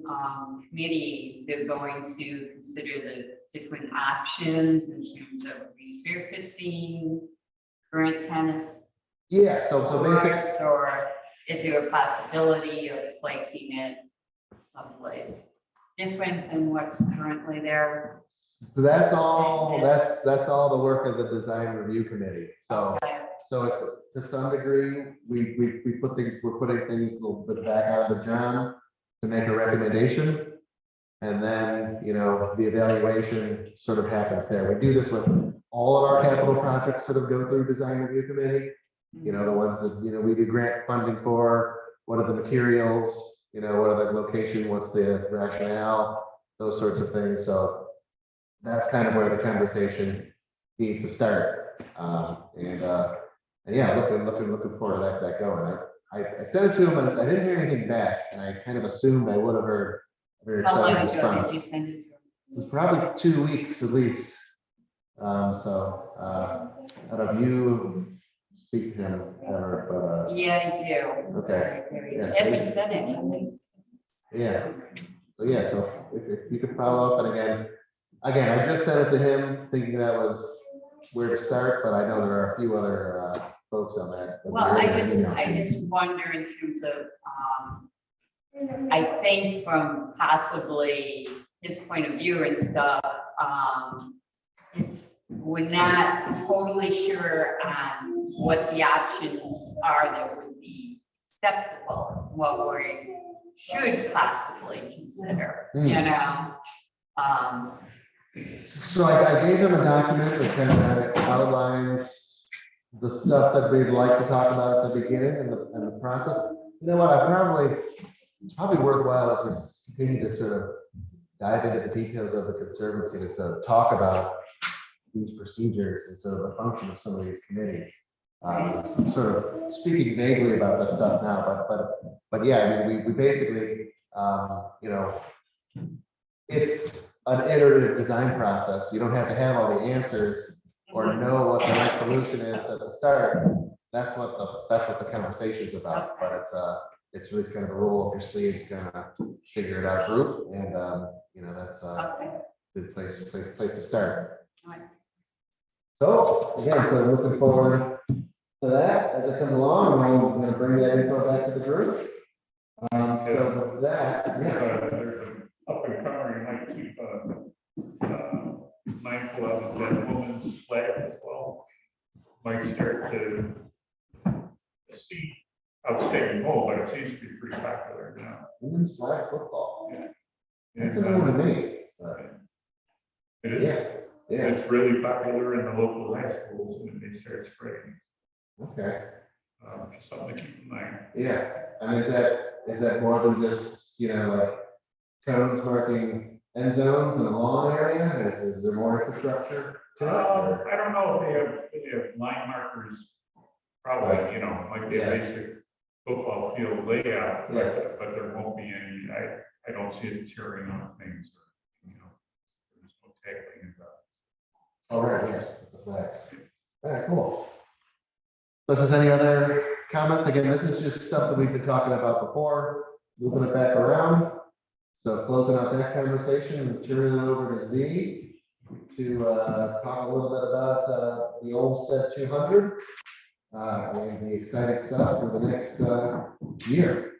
committee, they're going to consider the different options in terms of resurfacing current tennis Yeah. So basically, courts, or is there a possibility of placing it someplace different than what's currently there? so that's all the work of the design review committee. So it's to some degree, we're putting things a little bit back out of John to make a recommendation. And then, the evaluation sort of happens there. We do this with all of our capital projects sort of go through design review committee. The ones that, we do grant funding for, what are the materials, what are the location, what's the rationale, those sorts of things. So that's kind of where the conversation needs to start. And yeah, looking forward to that going. I sent it to him and I didn't hear anything back, and I kind of assumed I would have heard a very How long excited ago did response. you send it to him? This is probably 2 weeks at least. I don't know if you speak to him ever, Yeah, I do. Okay. Yeah. He hasn't said anything. yeah. So if you could follow up, and again, I just sent it to him thinking that was where to start, but I know there are a few other folks on that. Well, I just wonder in terms of, I think from possibly his point of view and stuff, we're not totally sure on what the options are that would be acceptable, what we should possibly consider, So I gave him a document that kind of outlines the stuff that we'd like to talk about at the beginning and the process. You know what? It's probably worthwhile as we continue to sort of dive into the details of the Conservancy to sort of talk about these procedures and sort of the function of some of these committees. I'm sort of speaking vaguely about this stuff now, but yeah, I mean, we basically, it's an iterative design process. You don't have to have all the answers or know what the right solution is at the start. That's what the conversation's about. But it's really kind of a roll up your sleeves, kind of figure it out group, and that's a good place to start. So again, so looking forward to that as it comes along. We're going to bring that info back to the group. So with that, There's an up and comer, you might keep mindful of that woman's flag as well. Might start to see outstanding hole, but it seems to be pretty popular now. women's flag football. Yeah. That's And, a new one to me. it is, Yeah. it's really popular in the local high schools, and they start spreading. Okay, Just something to keep in mind. yeah, I mean, is that more than just, you know, like cones marking end zones in the lawn area? Is there more infrastructure to it? or- I don't know if they have line markers, probably, you know, like the Yeah. basic football field layout, Yeah. but there won't be any, I don't see it tearing up things, or, you know, there's no tackling about. Oh, right, yes, the flags. All right, cool. Does there's any other comments? Again, this is just something we've been talking about before, moving it back around. So closing out that conversation and turning it over to Z to talk a little bit about the Olmsted 200 and the exciting stuff for the next year.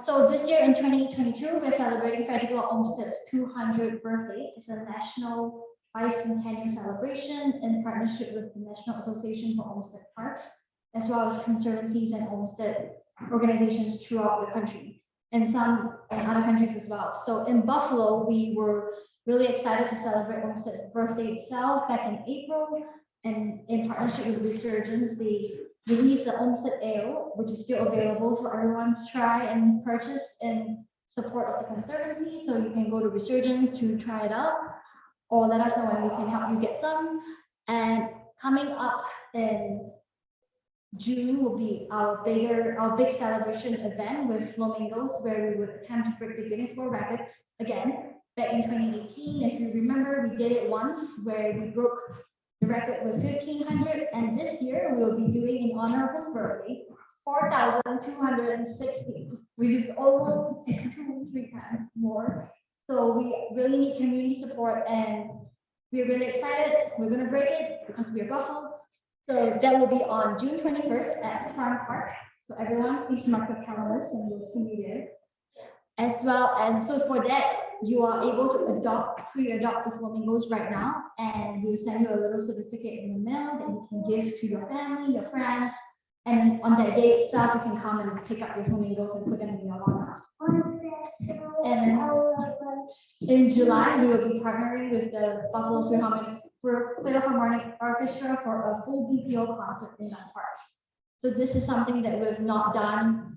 So this year in 2022, we're celebrating Federal Olmsted's 200th birthday. It's a national bicentennial celebration in partnership with the National Association for Olmsted Parks, as well as conservancies and Olmsted organizations throughout the country, and some in other countries as well. So in Buffalo, we were really excited to celebrate Olmsted's birthday itself back in April, and in partnership with Resurgence, they released the Olmsted Ale, which is still available for everyone to try and purchase in support of the Conservancy. So you can go to Resurgence to try it out, or let us know and we can help you get some. And coming up in June will be our big celebration event with flamingos, where we would attempt to break the Guinness World Records again. Back in 2018, if you remember, we did it once where we broke the record with 1,500, and this year we'll be doing in honor of his birthday 4,260, which is almost 2-3 times more. So we really need community support, and we're really excited. We're going to break it because we're Buffalo. So that will be on June 21st at Farm Park. So everyone, please mark your calendars, and we'll see you there. As well, and so for that, you are able to pre-adopt the flamingos right now, and we'll send you a little certificate in the mail that you can give to your family, your friends, and then on that day itself, you can come and pick up your flamingos and put them in your lawn. And in July, we will be partnering with the Buffalo Philharmonic Orchestra for a full BPO concert in our parks. So this is something that we've not done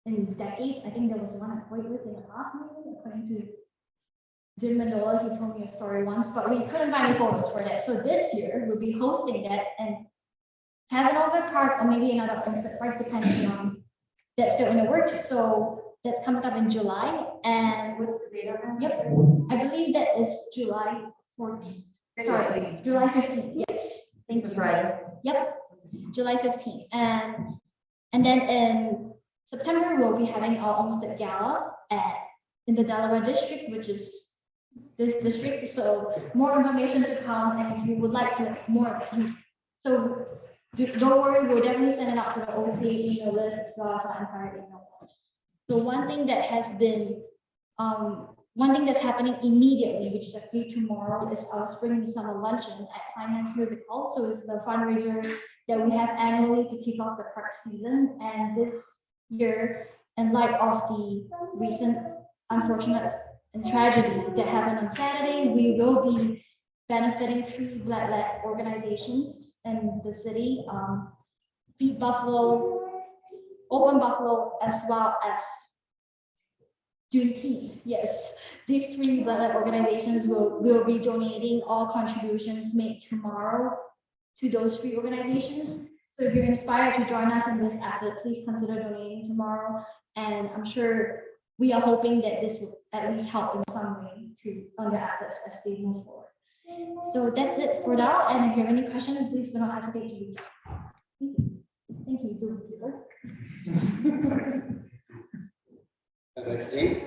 in decades. I think there was one at Whitewood in the past, maybe, according to Jim Mandola. He told me a story once, but we couldn't find any photos for that. So this year we'll be hosting that and Hazanover Park, or maybe another Olmsted Park, depending on that's still in the works. So that's coming up in July. And What's the date of that? yep, I believe that is July 14th. Sorry, July 15th. Yes, thank you. Friday. Yep, July 15th. And then in September, we'll be having our Olmsted Gala in the Delaware district, which is this district. So more information to come, and if you would like to more, so don't worry, we'll definitely send it out to the OCA email list as well as our entire email list. So one thing that's happening immediately, which is actually tomorrow, is our spring and summer luncheon at Finance Music Hall. So it's the fundraiser that we have annually to kick off the park season. And this year, in light of the recent unfortunate and tragedy that happened on Saturday, we will be benefiting 3 Black-led organizations in the city, Feed Buffalo, Open Buffalo, as well as Juneteenth. Yes, these 3 Black-led organizations will be donating all contributions made tomorrow to those 3 organizations. So if you're inspired to join us in this effort, please consider donating tomorrow. And I'm sure we are hoping that this will at least help in some way on the efforts as they move forward. So that's it for now. And if you have any questions, please do not hesitate to reach out. Thank you. Zoom people. Next seat.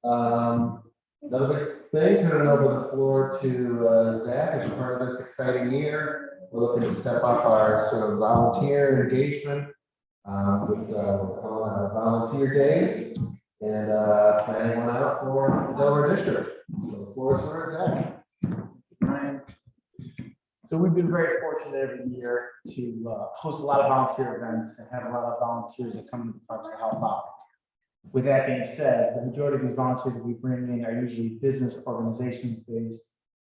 Another big thing, turning over the floor to Zach as part of this exciting year. We're looking to step up our sort of volunteer engagement with our volunteer days and planning one out for the Delaware district. So the floor is for Zach. So we've been very fortunate every year to host a lot of volunteer events and have a lot of volunteers that come to the parks to help out. With that being said, the majority of these volunteers that we bring in are usually business organizations based.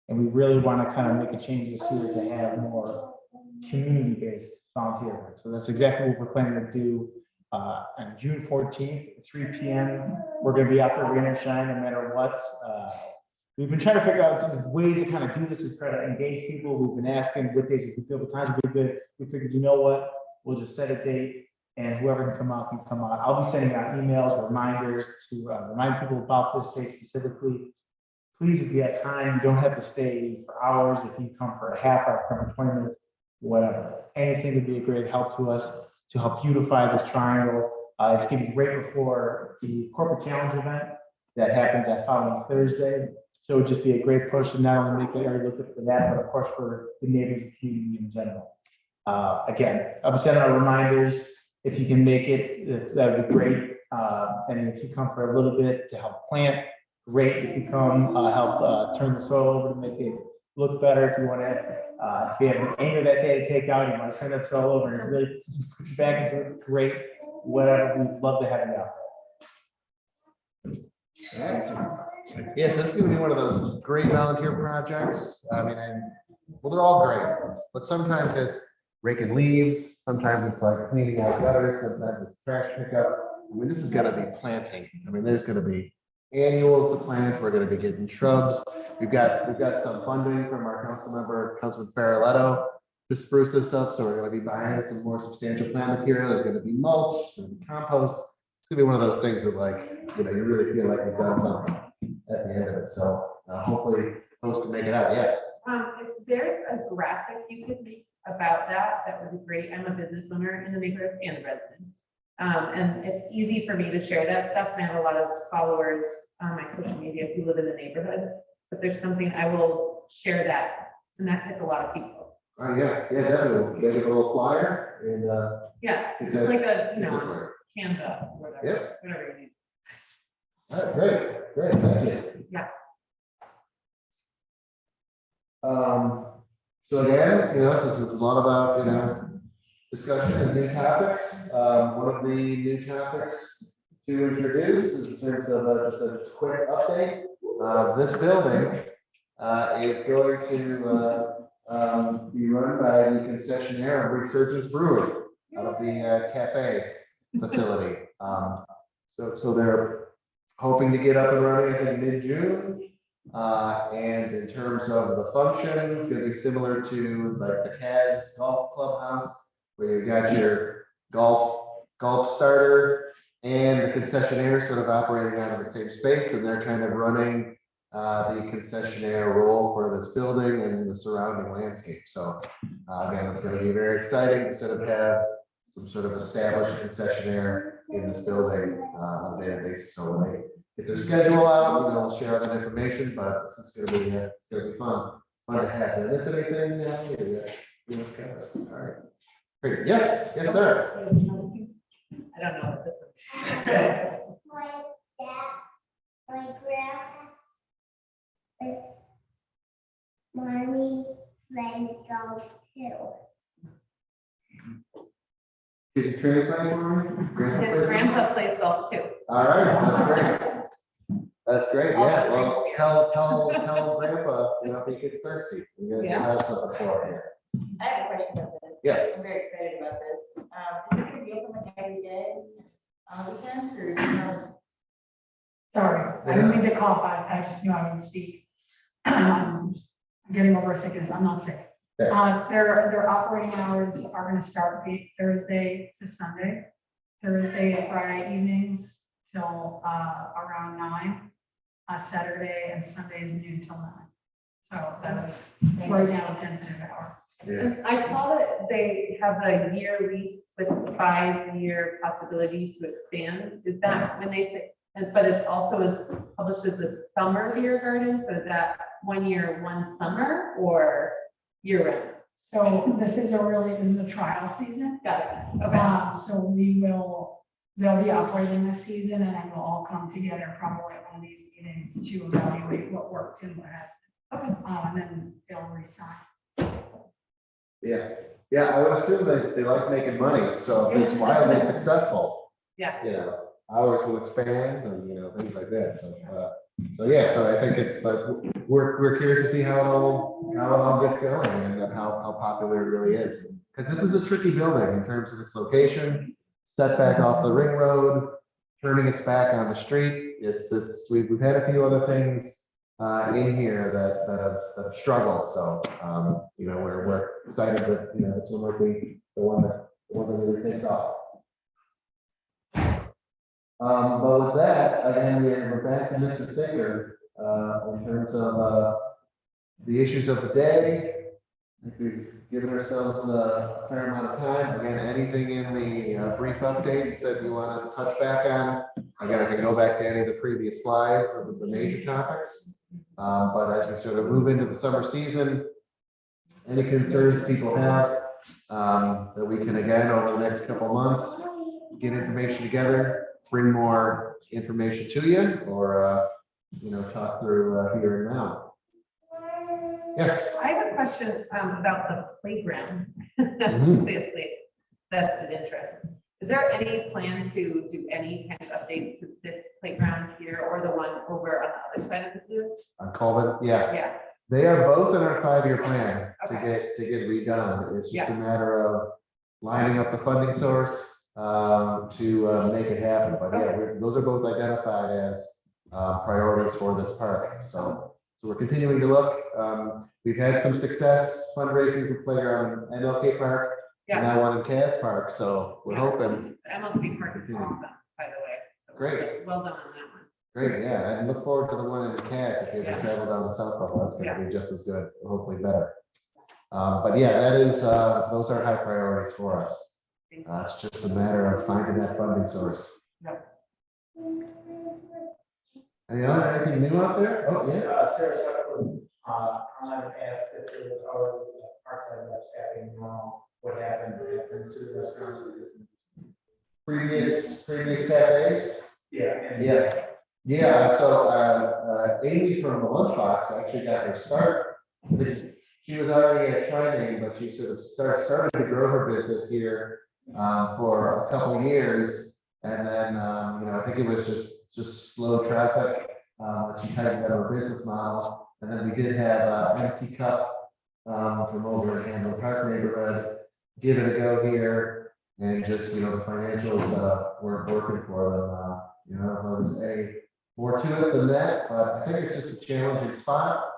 And we really want to kind of make a change this year to have more community-based volunteer events. So that's exactly what we're planning to do on June 14th, at 3 p.m. We're going to be out there, rain or shine, no matter what. We've been trying to figure out ways to kind of do this to try to engage people. We've been asking what days we could do, what times we could do. We figured, you know what, we'll just set a date and whoever can come out can come out. I'll be sending out emails, reminders to remind people about this date specifically. Please, if you have time, you don't have to stay for hours. If you come for a half hour, come for 20 minutes, whatever. Anything would be a great help to us to help beautify this triangle. It's going to be right before the corporate challenge event that happens that following Thursday. So it would just be a great push to not only make the area look good for that, but of course for the neighbors and community in general. Again, I'm sending out reminders. If you can make it, that would be great. And if you come for a little bit to help plant, great. If you come help turn the soil over to make it look better. If you want to, if you have an anger that day to take out, you want to turn that soil over and really push you back into it, great. Whatever, we'd love to have you out there. Yes, this is gonna be one of those great volunteer projects. I mean, well, they're all great, but sometimes it's raking leaves, sometimes it's like cleaning out gutters, sometimes it's trash pickup. I mean, this is gonna be planting. I mean, there's gonna be annuals to plant. We're gonna be getting shrubs. We've got some funding from our council member, Councilman Farrelletto, to spruce this up. So we're gonna be buying some more substantial plant material. There's gonna be mulch, there's gonna be compost. It's gonna be one of those things that, like, you know, you really feel like you've done something at the end of it. So hopefully folks can make it out. Yeah. If there's a graphic you could make about that, that would be great. I'm a business owner in the neighborhood and a resident. And it's easy for me to share that stuff. And I have a lot of followers on my social media who live in the neighborhood. So if there's something, I will share that. And that hits a lot of people. Oh, yeah, definitely. Get a little flyer and Yeah, it's like a, you know, Canva or whatever, Yep. whatever you need. all right, great, thank you. Yeah. So again, you know, this is a lot about, you know, discussion and new topics. One of the new topics to introduce is in terms of just a quick update. This building is going to be run by the concessionaire of Resurgence Brewing out of the cafe facility. So they're hoping to get up and running, I think, mid-June. And in terms of the function, it's going to be similar to like the Caz Golf Clubhouse, where you've got your golf starter and the concessionaire sort of operating out of the same space, and they're kind of running the concessionaire role for this building and the surrounding landscape. So again, it's going to be very exciting to sort of have some sort of established concessionaire in this building on a daily basis. So when they get their schedule out, you know, we'll share that information, but this is going to be it's going to be fun to have. Did I miss anything? Yeah, all right. Great. Yes, sir. I don't know what this is. My dad, my grandpa, with mommy plays golf too. Did you translate for me? His grandpa plays golf too. All right, that's great. That's great. Yeah. Well, tell grandpa, you know, if he gets thirsty, you guys have something for him. I have a question about this. Yes. I'm very excited about this. Is it gonna be open like every day on weekends or, you know? Sorry, I didn't mean to cough, I just knew I would speak. I'm getting over sickness, I'm not sick. Yeah. Their operating hours are gonna start Thursday to Sunday, Thursday and Friday evenings till around 9, Saturday and Sundays noon till 9. So that is right now a tentative hour. Yeah. And I saw that they have a year lease with 5-year possibility to expand. Is that when they say, but it also is published as a summer beer garden, so is that 1 year, 1 summer, or year round? So this is a trial season. Got it. Okay. So they'll be operating this season and then we'll all come together probably at one of these meetings to evaluate what worked and what hasn't. Okay. And then they'll resign. Yeah, I would assume they like making money, so if it's wildly successful. Yeah. You know, hours will expand and, things like that. So yeah, so I think it's like, we're curious to see how it all gets going and how popular it really is. Because this is a tricky building in terms of its location, setback off the ring road, turning its back on the street. We've had a few other things in here that have struggled. So, we're excited that, this one might be the one that really takes off. But with that, again, we're back to Mr. Thicker, in terms of, the issues of the day. I think we've given ourselves a fair amount of time. Again, anything in the brief updates that you want to touch back on? Again, I can go back to any of the previous slides of the major topics. But as we sort of move into the summer season, any concerns people have, that we can, again, over the next couple of months, get information together, bring more information to you, or, talk through here and now. Yes. I have a question about the playground. Mhm. Obviously, vested interest. Is there any plan to do any kind of updates to this playground here or the one over on the other side of the zoo? On Colvin, yeah. Yeah, They are both in our 5-year plan Okay. to get redone. It's just a Yeah. matter of lining up the funding source to make it happen. But yeah, those are both identified as priorities for this park. So we're continuing to look. We've had some success fundraising for playground in MLK Park, and yeah. now one in Cass Park. So we're hoping. The MLB park is awesome, by the way. So Great. Well done on that one. Great, yeah, and look forward to the one in Cass. If you ever travel down to South Buffalo, it's gonna be just as good, hopefully better. But yeah, those are high priorities for us. It's just a matter of finding that funding source. Anything new out there? Oh, yeah. Sarah Sutherland, I might have asked if there was already parkside left having what happened to the restaurants. Previous cafes? Yeah. Yeah, so Amy from the Lunchbox actually got her start. She was already at Trinity, but she sort of started to grow her business here for a couple of years. And then, I think it was just slow traffic. She kind of got her business model. And then we did have Empty Cup from over in Hamlin Park neighborhood give it a go here. And just, the financials weren't working for them. I don't know if there's any more to it than that, but I think it's just a challenging spot.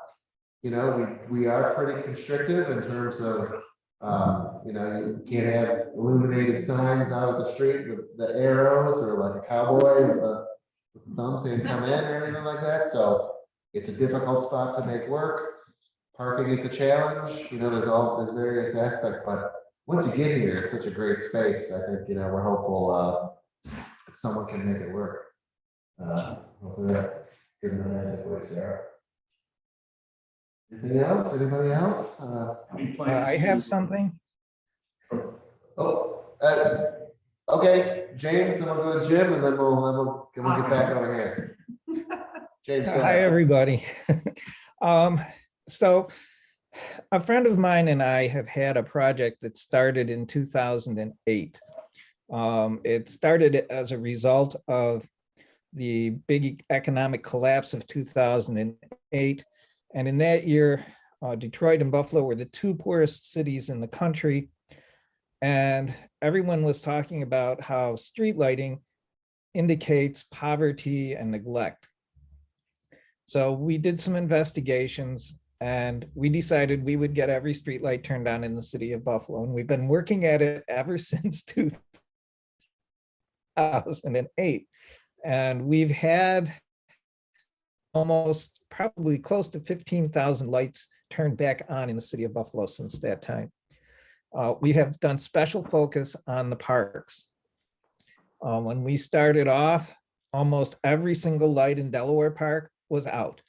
We are pretty constrictive in terms of, you can't have illuminated signs out of the street with the arrows or like a cowboy with the thumb saying come in or anything like that. So it's a difficult spot to make work. Parking is a challenge. There's various aspects, but once you get here, it's such a great space. I think, we're hopeful someone can make it work. Hopefully that given the nice place there. Anything else? Anybody else? I have something. Okay, James, then we'll go to Jim, and then we'll get back over here. James, go Hi, ahead. everybody. So a friend of mine and I have had a project that started in 2008. It started as a result of the big economic collapse of 2008. And in that year, Detroit and Buffalo were the two poorest cities in the country. And everyone was talking about how street lighting indicates poverty and neglect. So we did some investigations and we decided we would get every street light turned on in the city of Buffalo. And we've been working at it ever since 2008. And we've had almost probably close to 15,000 lights turned back on in the city of Buffalo since that time. We have done special focus on the parks. When we started off, almost every single light in Delaware Park was out.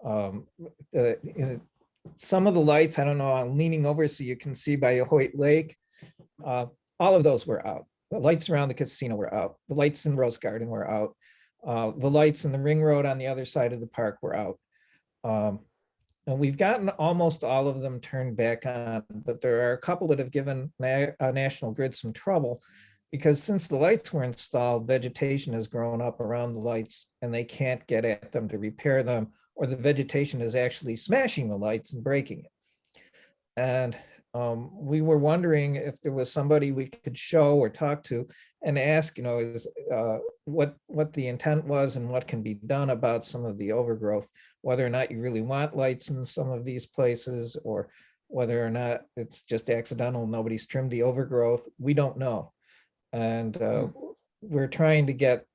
Some of the lights, I don't know, I'm leaning over so you can see by Hoyt Lake, all of those were out. The lights around the casino were out. The lights in Rose Garden were out. The lights in the ring road on the other side of the park were out. And we've gotten almost all of them turned back on, but there are a couple that have given National Grid some trouble Because since the lights were installed, vegetation has grown up around the lights and they can't get at them to repair them, or the vegetation is actually smashing the lights and breaking it. And we were wondering if there was somebody we could show or talk to and ask, what the intent was and what can be done about some of the overgrowth, whether or not you really want lights in some of these places, or whether or not it's just accidental, nobody's trimmed the overgrowth. We don't know. And we're trying to get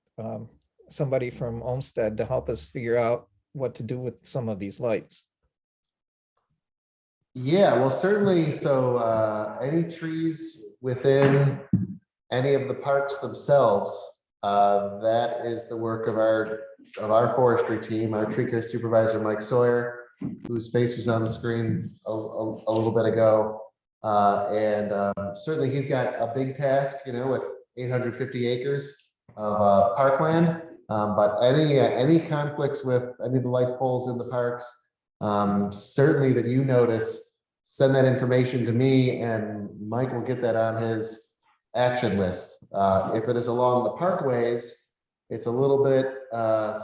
somebody from Olmsted to help us figure out what to do with some of these lights. Yeah, well, certainly. So any trees within any of the parks themselves, that is the work of our forestry team, our tree care supervisor, Mike Sawyer, whose face was on the screen a little bit ago. And certainly he's got a big task, with 850 acres of parkland. But any conflicts with any of the light poles in the parks, certainly that you notice, send that information to me and Mike will get that on his action list. If it is along the parkways, it's a little bit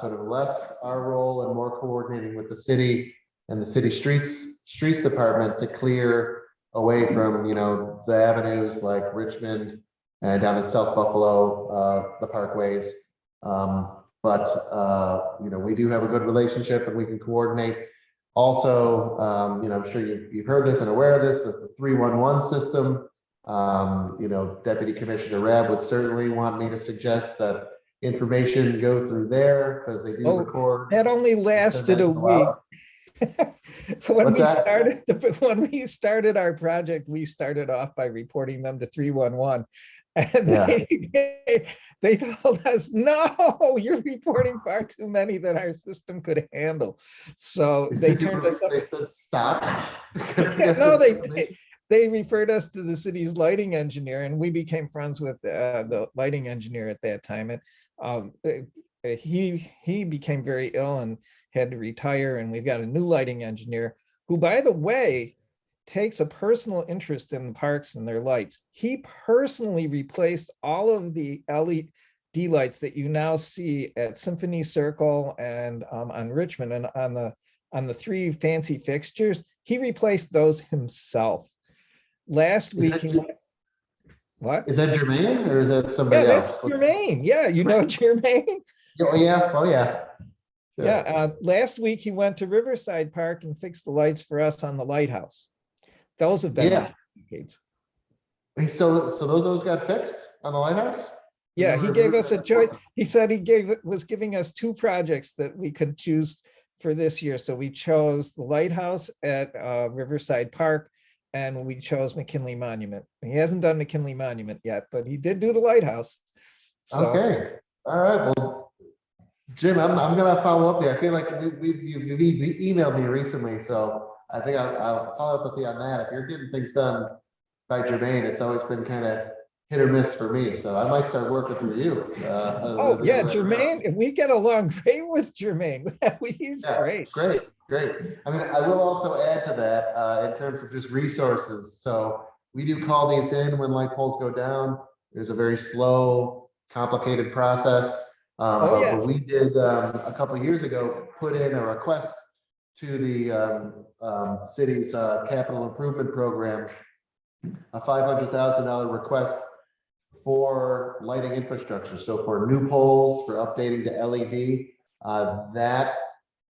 sort of less our role and more coordinating with the city and the city streets department to clear away from, the avenues like Richmond and down in South Buffalo, the parkways. But we do have a good relationship and we can coordinate. Also, I'm sure you've heard this and aware of this, the 311 system. Deputy Commissioner Rabb would certainly want me to suggest that information go through there because they do record. That only lasted a week. When we started our project, we started off by reporting them to 311. And they told us, no, you're reporting far too many that our system could handle. So they turned us up. They said stop. No, they referred us to the city's lighting engineer, and we became friends with the lighting engineer at that time. And he became very ill and had to retire, and we've got a new lighting engineer who, by the way, takes a personal interest in the parks and their lights. He personally replaced all of the LED lights that you now see at Symphony Circle and on Richmond, and on the three fancy fixtures. He replaced those himself. Last week, what? Is that Jermaine or is that somebody else? That's Jermaine. Yeah, you know Jermaine? Oh, yeah. Oh, yeah. Sure. Yeah, last week he went to Riverside Park and fixed the lights for us on the lighthouse. Those have been decades. So those got fixed on the lighthouse? Yeah, he gave us a choice. He said was giving us two projects that we could choose for this year. So we chose the lighthouse at Riverside Park, and we chose McKinley Monument. He hasn't done McKinley Monument yet, but he did do the lighthouse. So, okay. All right. Well, Jim, I'm gonna follow up there. I feel like you've emailed me recently, so I think I'll follow up with you on that. If you're getting things done by Jermaine, it's always been kind of hit or miss for me. So I might start working through you. Oh yeah, Jermaine, we get along great with Jermaine. He's great. Great. I mean, I will also add to that in terms of just resources. So we do call these in when light poles go down. There's a very slow, complicated process. But we did a couple of years ago put in a request to the city's capital improvement program, a $500,000 request for lighting infrastructure. So for new poles, for updating to LED,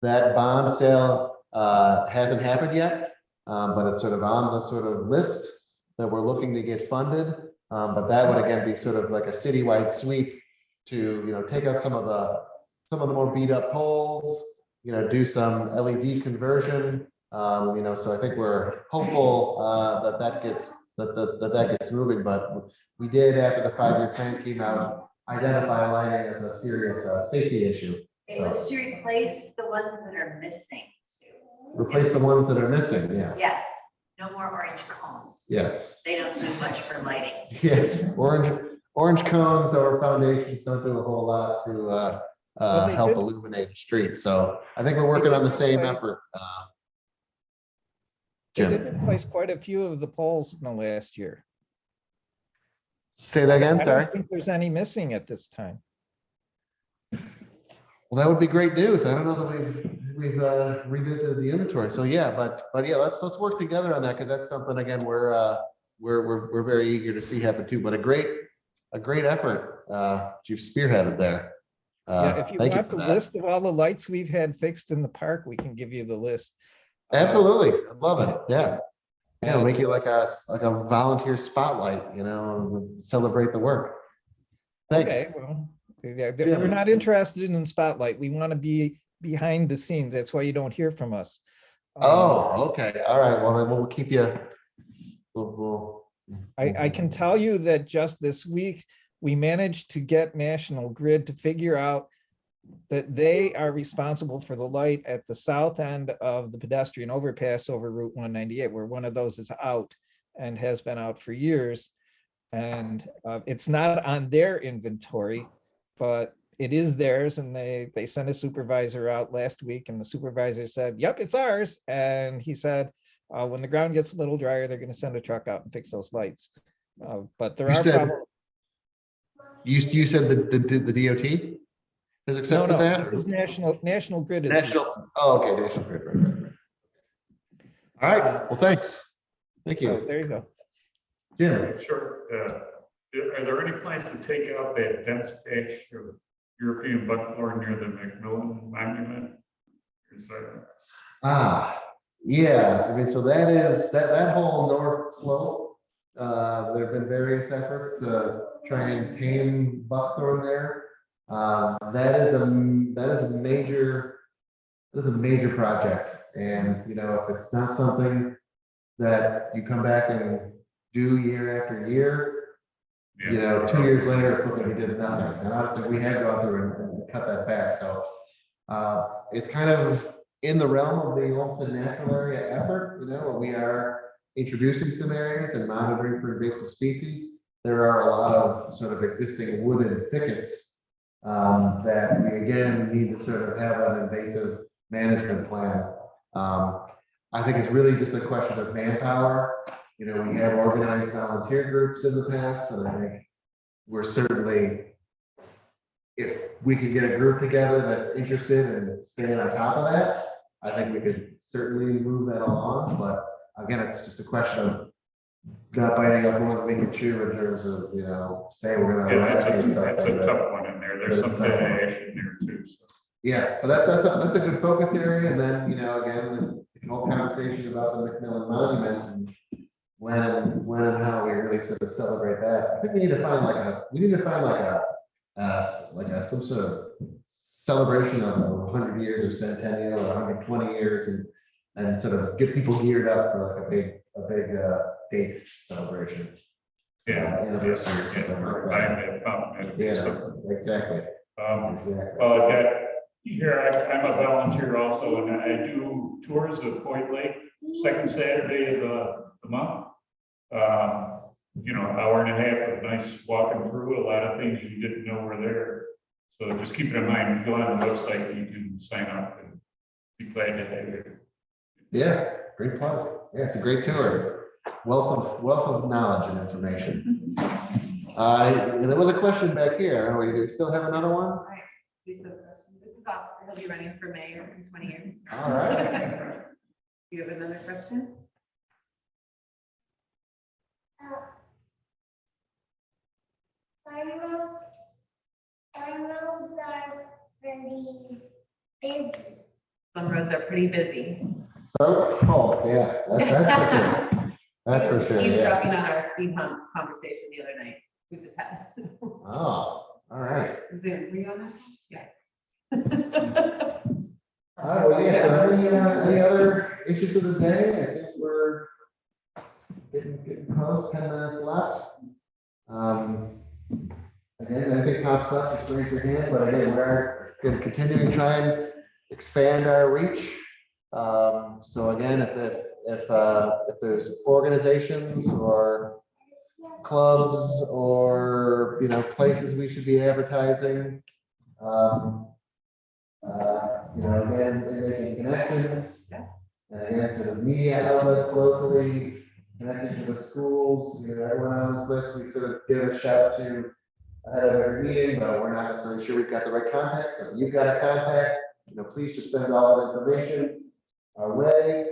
that bond sale hasn't happened yet, but it's sort of on the sort of list that we're looking to get funded. But that would again be sort of like a citywide sweep to take out some of the more beat up poles, do some LED conversion. So I think we're hopeful that gets moving. But we did, after the 5-year plan came out, identify lighting as a serious safety issue. It was to replace the ones that are missing too. Replace the ones that are missing. Yeah. Yes. No more orange cones. Yes. They don't do much for lighting. Yes. Orange cones or foundations don't do a whole lot to help illuminate the streets. So I think we're working on the same effort. They did replace quite a few of the poles in the last year. Say that again, I sorry. don't think there's any missing at this time. Well, that would be great news. I don't know that we've revisited the inventory. So yeah, but yeah, let's work together on that because that's something again we're very eager to see happen too. But a great effort you've spearheaded there. Yeah, if you Thank want for the that. list of all the lights we've had fixed in the park, we can give you the list. Absolutely, I love it. Yeah, And- make it like a volunteer spotlight. Celebrate the work. Thanks. Okay, well, yeah, Yeah. we're not interested in the spotlight. We want to be behind the scenes. That's why you don't hear from us. Oh, okay. All right. Well, then we'll keep you. We'll, I can tell you that just this week, we managed to get National Grid to figure out that they are responsible for the light at the south end of the pedestrian overpass over Route 198, where one of those is out and has been out for years. And it's not on their inventory, but it is theirs. And they sent a supervisor out last week and the supervisor said, yep, it's ours. And he said, when the ground gets a little drier, they're going to send a truck out and fix those lights. But there You are said- problems. You said the DOT has No, accepted no, that? this is National Grid. is National. Oh, okay. National Grid. Right. All right. Well, thanks. Thank So you, there you go. Jim. Sure. Are there any plans to take out that dense patch of European buckthorn near the Macmillan Monument? Is that? Yeah. I mean, so that is that whole north slope. There have been various efforts to try and tame buckthorn there. That is a major project, and if it's not something that you come back and do year after year, 2 years later, it's looking like we did nothing. And honestly, we have gone through and cut that back. So it's kind of in the realm of the Olmsted natural area effort, we are introducing some areas and monitoring for invasive species. There are a lot of sort of existing wooded thickets that we again need to sort of have an invasive management plan. I think it's really just a question of manpower. We have organized volunteer groups in the past, and I think we're certainly, if we could get a group together that's interested in staying on top of that, I think we could certainly move that along. But again, it's just a question of not biting off more than we can chew in terms of, saying we're going to Yeah, eradicate that's something. a tough one in there. There's some dead ash in there too. So. Yeah, but that's a good focus area. And then, again, the whole conversation about the Macmillan Monument and when and how we really sort of celebrate that. I think we need to find some sort of celebration of 100 years or centennial or 120 years and sort of get people geared up for like a big date celebration. Yeah. Anniversary or something like that. Yeah, exactly. Well, I've got here, I'm a volunteer also, and I do tours of Point Lake, second Saturday of the month. An hour and a half of nice walking through. A lot of things you didn't know were there. So just keep it in mind, you go on the website, you can sign up and be glad to have you. Yeah, great plug. Yeah, it's a great tour. Wealth of knowledge and information. There was a question back here. Do we still have another one? All right, Lisa, this is Oscar. He'll be running for mayor in 20 years. All right. You have another question? Some roads are pretty busy. So, yeah, that's for sure. That's for sure. He's Yeah. dropping on our speed hump conversation the other night. We just had. Oh, all right. Zoom, were you on that? Yeah. All right, well, yeah, so any other issues of the day? I think we're getting close, 10 minutes left. Again, anything pops up, just raise your hand, but again, we're going to continue to try and expand our reach. So again, if there's organizations or clubs or, places we should be advertising, again, making connections, and again, sort of media outlets locally, connecting to the schools, you know, everyone on this list, we sort of give a shout to ahead of every meeting, but we're not necessarily sure we've got the right contact, so if you've got a contact, you know, please just send all that information our way.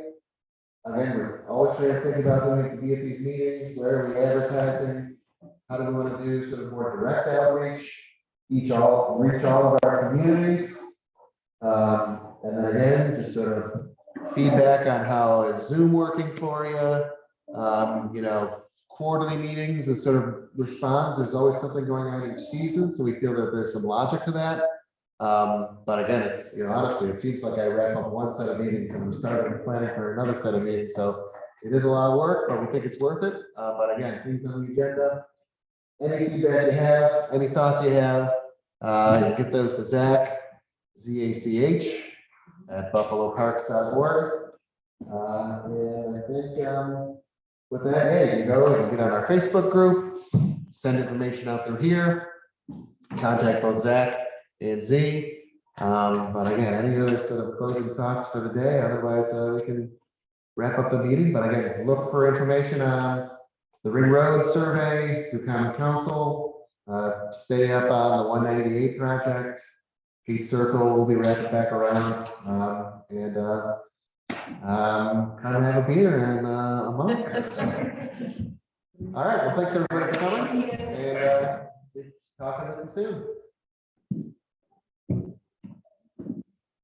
Again, we're always trying to think about who needs to be at these meetings, where are we advertising? How do we want to do sort of more direct outreach? Reach all of our communities. And then again, just sort of feedback on how is Zoom working for you? You know, quarterly meetings is sort of responds. There's always something going on each season, so we feel that there's some logic to that. But again, it's, you know, honestly, it seems like I wrap up one set of meetings and I'm starting planning for another set of meetings. So it is a lot of work, but we think it's worth it. But again, things on the agenda. Any feedback you have, any thoughts you have, get those to Zach, ZACH at buffaloparks.org. And I think with that, hey, you can go and get on our Facebook group, send information out through here, contact both Zach and Z. But again, any other sort of closing thoughts for the day? Otherwise, we can wrap up the meeting. But again, look for information on the Ring Road survey through Common Council. Stay up on the 198 project. Pete Circle will be wrapping back around. And kind of have a beer in a month. All right. Well, thanks everybody for coming. And talking to you soon.